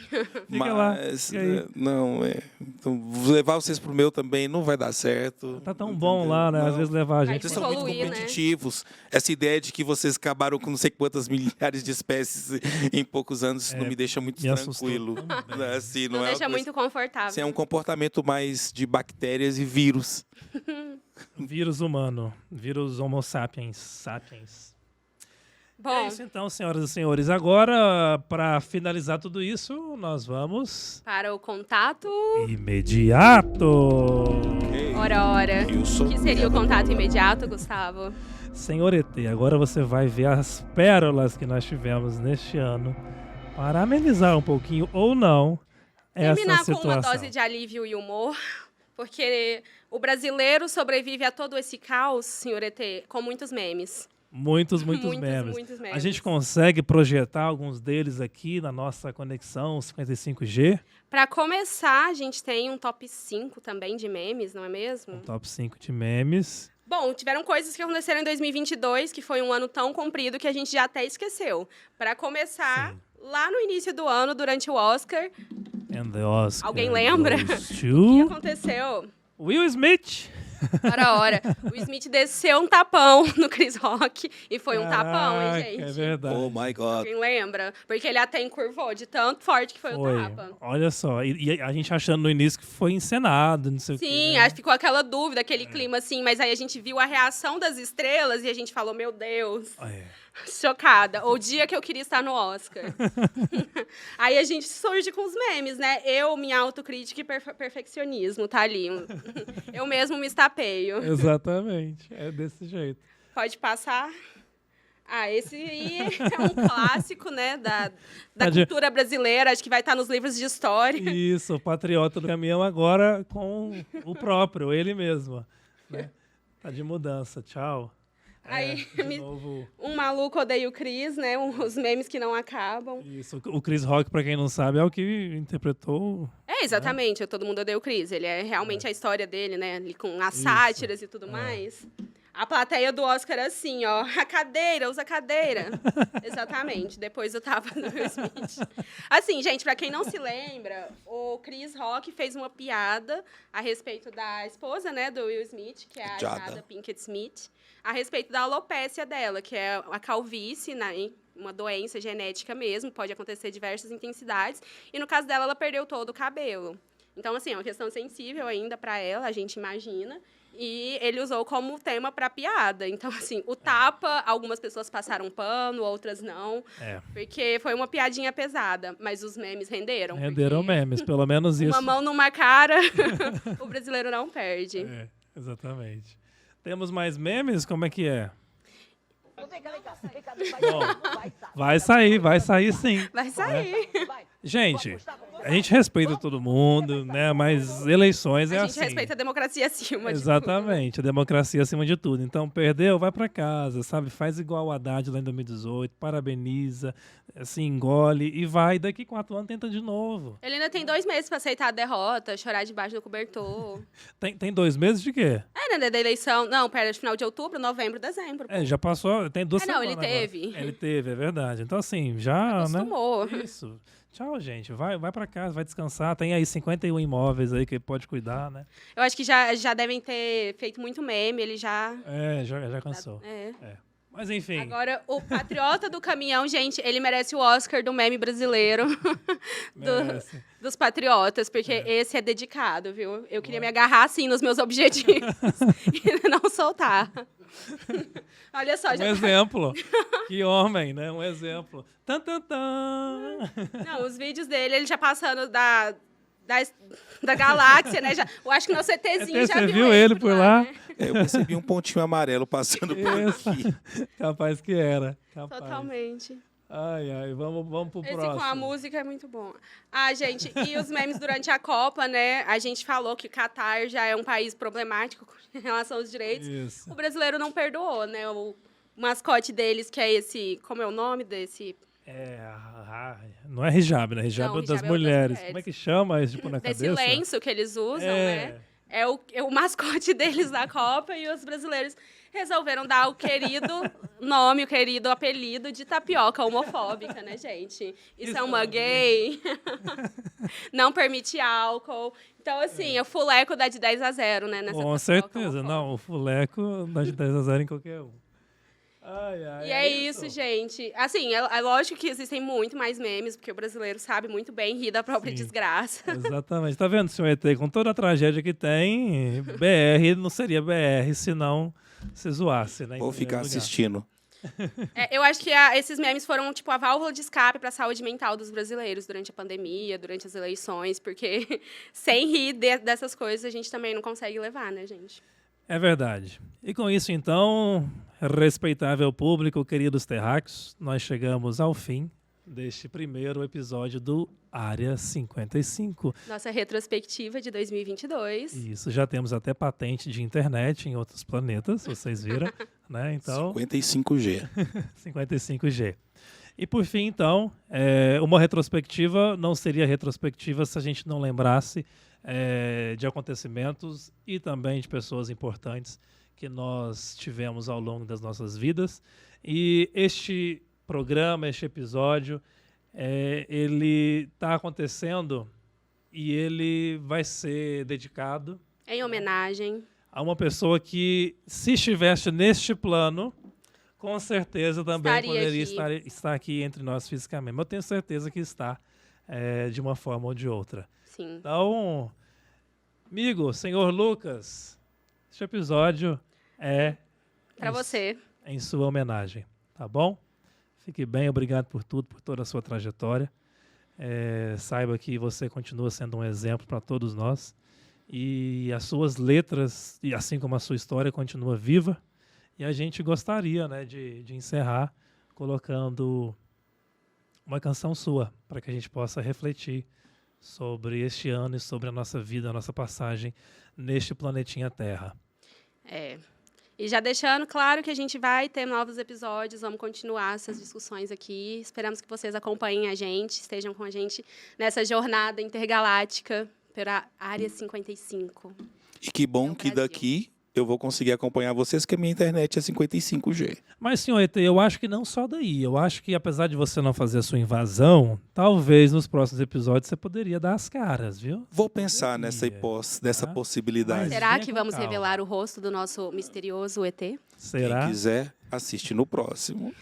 Fica lá, Mas fica aí. não é. Então, vou levar vocês pro meu também não vai dar certo. Tá tão bom lá, né? Às Não. vezes levar a Vai gente. Vocês são muito Poluir, né? competitivos. Essa ideia de que vocês acabaram com não sei quantas milhares de espécies em poucos anos não me deixa muito me assustou tranquilo. também. Assim, Não é deixa uma coisa- muito confortável. Assim, é um comportamento mais de bactérias e vírus. Vírus humano. Vírus homo sapiens. Sapiens. É Bom, isso então, senhoras e senhores. Agora, para finalizar tudo isso, nós vamos para o contato... imediato. Ora. Eu sou O que seria o contato imediato, Gustavo? Senhor ET, agora você vai ver as pérolas que nós tivemos neste ano para amenizar um pouquinho ou não essa Terminar com uma situação. dose de alívio e humor, porque o brasileiro sobrevive a todo esse caos, senhor ET, com muitos memes. Muitos Muitos memes. memes. A gente consegue projetar alguns deles aqui na nossa conexão 55G, Para começar, a gente tem um top 5 também de memes, não é mesmo? um top 5 de memes. Bom, tiveram coisas que aconteceram em 2022, que foi um ano tão comprido que a gente já até esqueceu. Para começar, Sim. lá no início do ano, durante o Oscar, And the Oscar Alguém lembra? goes o que to aconteceu? Will Smith. Ora. O Smith desceu um tapão no Chris Rock e foi um tapão, hein, Caraca, gente? É verdade. Oh my God. Alguém lembra? Porque ele até encurvou de tanto forte que foi o Foi. tapa. Olha só, e a gente achando no início que foi encenado, não sei o quê. Sim, né? acho que ficou aquela dúvida, aquele clima assim, mas aí a gente viu a reação das estrelas e a gente falou, meu Deus, É. chocada. O dia que eu queria estar no Oscar. Aí a gente surge com os memes, né? Eu, minha autocrítica e perfeccionismo, tá ali. Eu mesmo me estapeio. Exatamente, é desse jeito. Pode passar? Ah, esse aí é um clássico, né, da Tadinho. cultura brasileira. Acho que vai estar nos livros de história. Isso, o patriota do caminhão agora com o próprio, ele mesmo. Né? Tá de mudança, tchau. Aí, De novo, um maluco odeia o Chris, né? Os memes que não acabam. isso. O Chris Rock, pra quem não sabe, é o que interpretou. É, exatamente. Todo mundo odeia o Chris. Ele é realmente a história dele, né? Ali com as sátiras e tudo mais. A plateia do Oscar assim, ó. A cadeira, usa a cadeira. Exatamente. Depois eu tava no Will Smith. Assim, gente, pra quem não se lembra, o Chris Rock fez uma piada a respeito da esposa, né, do Will Smith, que é a Jada. Jada Pinkett Smith, a respeito da alopécia dela, que é a calvície, né, uma doença genética mesmo, pode acontecer diversas intensidades. E no caso dela, ela perdeu todo o cabelo. Então, assim, é uma questão sensível ainda para ela, a gente imagina. E ele usou como tema para piada. Então, assim, o tapa, algumas pessoas passaram pano, outras não. É, Porque foi uma piadinha pesada. Mas os memes renderam. renderam porque memes, pelo menos isso. Uma mão numa cara, o brasileiro não perde. É, exatamente. Temos mais memes? Como é que é? Bom, vai sair sim. Vai sair. Gente, a gente respeita todo mundo, né? Mas eleições é A gente assim. respeita a democracia acima de tudo. Exatamente, a democracia acima de tudo. Então, perdeu, vai pra casa, sabe? Faz igual o Haddad lá em 2018, parabeniza, assim, engole e vai. Daqui 4 anos tenta de novo. Ele ainda tem 2 meses para aceitar a derrota, chorar debaixo do cobertor. Tem 2 meses de quê? É, né, da eleição. Não, pera, de final de outubro, novembro, dezembro. É, já passou, tem 2 Ah, não, semanas. ele agora. teve. Ele teve, é verdade. Então, assim, já, né? Acostumou. Isso. Tchau, gente. Vai pra casa, vai descansar. Tem aí 51 imóveis aí que pode cuidar, né? Eu acho que já devem ter feito muito meme, ele já... É, já cansou. É. Mas enfim. Agora, o patriota do caminhão, gente, ele merece o Oscar do meme brasileiro. Merece. Dos patriotas, porque esse é dedicado, viu? Eu queria me agarrar, assim, nos meus objetivos e não soltar. Olha só, Um já... exemplo. Que homem, né? Um exemplo. Tan, tan, tan. Não, os vídeos dele, ele já passando da galáxia, né? Eu acho que no CTzinho já Você viu viu ele por lá? né? Eu percebi um pontinho amarelo passando por Isso. aqui. Capaz que era. Capaz. Totalmente. Ai, vamos pro Esse próximo. com a música é muito bom. Ah, gente, e os memes durante a Copa, né? A gente falou que o Catar já é um país problemático em relação aos direitos. Isso. O brasileiro não perdoou, né? O mascote deles, que é esse... Como é o nome desse... Não é hijab, né? Hijab Não, é das hijab é o das mulheres. mulheres. Como é que chama isso, tipo, na Desse cabeça? lenço que eles usam, É. né? É o mascote deles da Copa e os brasileiros resolveram dar o querido nome, o querido apelido de tapioca homofóbica, né, gente? Isso é uma gay, não permite álcool. Então, assim, o fuleco dá de 10-0, né, nessa Com tapioca certeza. homofóbica. Não, o fuleco dá de 10-0 em qualquer um. E é isso, gente. Assim, é lógico que existem muito mais memes, porque o brasileiro sabe muito bem rir da própria Sim. desgraça. Exatamente. Tá vendo, senhor ET? Com toda a tragédia que tem, BR não seria BR se não se zoasse, né? em Vou primeiro ficar lugar. assistindo. Eu acho que esses memes foram, tipo, a válvula de escape para a saúde mental dos brasileiros durante a pandemia, durante as eleições, porque sem rir dessas coisas a gente também não consegue levar, né, gente? É verdade. E com isso, então, respeitável público, queridos terráqueos, nós chegamos ao fim deste primeiro episódio do Área 55. Nossa retrospectiva de 2022. Isso, já temos até patente de internet em outros planetas, vocês viram, né? Então, 55G. 55G. E por fim, então, uma retrospectiva não seria retrospectiva se a gente não lembrasse de acontecimentos e também de pessoas importantes que nós tivemos ao longo das nossas vidas. E este programa, este episódio, ele está acontecendo e ele vai ser dedicado Em homenagem. a uma pessoa que, se estivesse neste plano, com certeza também Estaria poderia aqui. estar aqui entre nós fisicamente. Mas eu tenho certeza que está de uma forma ou de outra. Sim. Então, amigo, senhor Lucas, este episódio é Para você. em sua homenagem, tá bom? Fique bem, obrigado por tudo, por toda a sua trajetória. Saiba que você continua sendo um exemplo para todos nós. E as suas letras, e assim como a sua história, continua viva. E a gente gostaria, né, de encerrar colocando uma canção sua, para que a gente possa refletir sobre este ano e sobre a nossa vida, a nossa passagem neste planetinha Terra. E já deixando claro que a gente vai ter novos episódios, vamos continuar essas discussões aqui. Esperamos que vocês acompanhem a gente, estejam com a gente nessa jornada intergaláctica pela Área 55. E que bom que Brasil. daqui eu vou conseguir acompanhar vocês, que a minha internet é 55G. Mas, senhor ET, eu acho que não só daí. Eu acho que, apesar de você não fazer a sua invasão, talvez nos próximos episódios você poderia dar as caras, viu? Vou pensar nessa Tá? possibilidade. Mas Será venha que com vamos calma. revelar o rosto do nosso misterioso ET? Será? Quem quiser, assiste no próximo.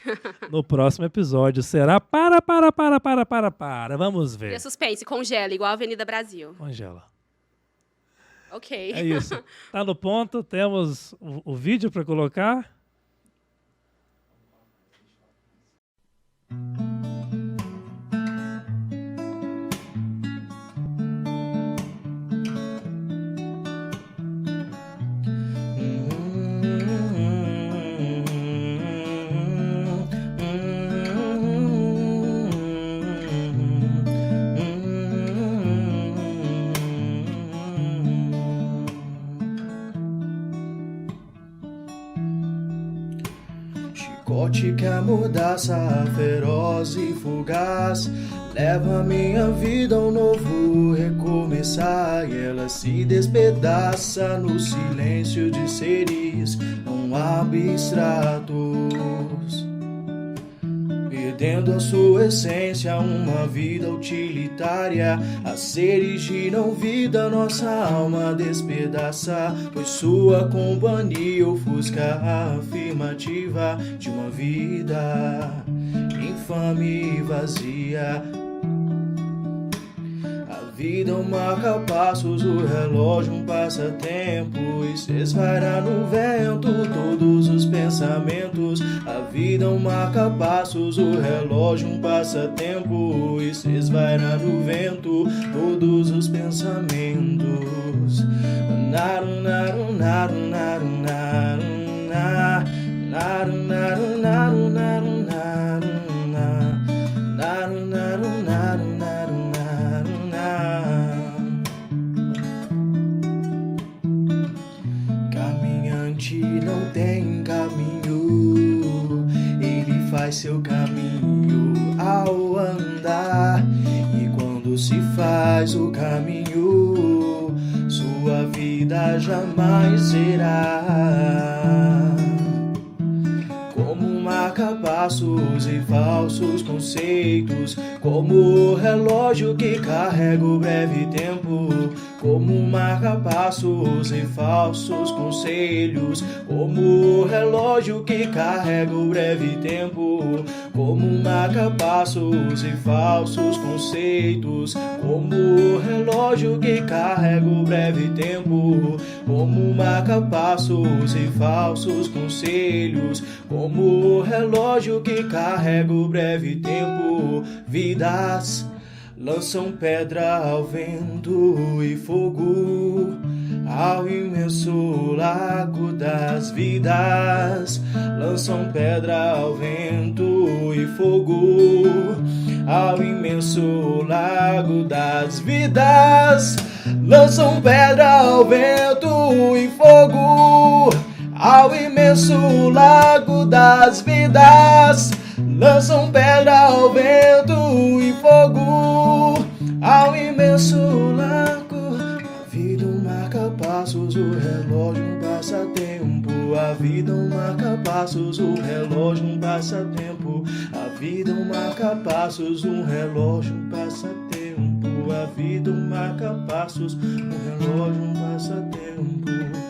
No próximo episódio será para. Vamos E ver. a suspense, congela, igual a Avenida Brasil. Congela. Ok. É isso. Tá no ponto, temos o vídeo para colocar. Chicote que a mordaça feroz e fugaz leva minha vida a um novo recomeçar, e ela se despedaça no silêncio de seres não abstratos, perdendo a sua essência, uma vida utilitária. A seres de não vida nossa alma despedaça, pois sua companhia ofusca a afirmativa de uma vida infame e vazia. A vida é um marca-passos, o relógio um passatempo, e se esvairá no vento todos os pensamentos. A vida é um marca-passos, o relógio um passatempo, e se esvairá no vento todos os pensamentos. Naru, naru, naru, naru, naru, naru, naru, naru, naru, naru, naru, naru. mente não tem caminho, ele faz seu caminho ao andar. E quando se faz o caminho, sua vida jamais será como marca-passos e falsos conceitos, como o relógio que carrega o breve tempo, como marca-passos e falsos conselhos, como o relógio que carrega o breve tempo, como marca-passos e falsos conceitos, como o relógio que carrega o breve tempo, como marca-passos e falsos conselhos, como o relógio que carrega o breve tempo. Vidas lançam pedra ao vento e fogo ao imenso lago das vidas. Lançam pedra ao vento e fogo ao imenso lago das vidas. Lançam pedra ao vento e fogo ao imenso lago das vidas. Lançam pedra ao vento e fogo ao imenso lago. A vida marca passos, o relógio passa tempo. A vida marca passos, o relógio passa tempo. A vida marca passos, um relógio passa tempo. A vida marca passos, o relógio passa tempo.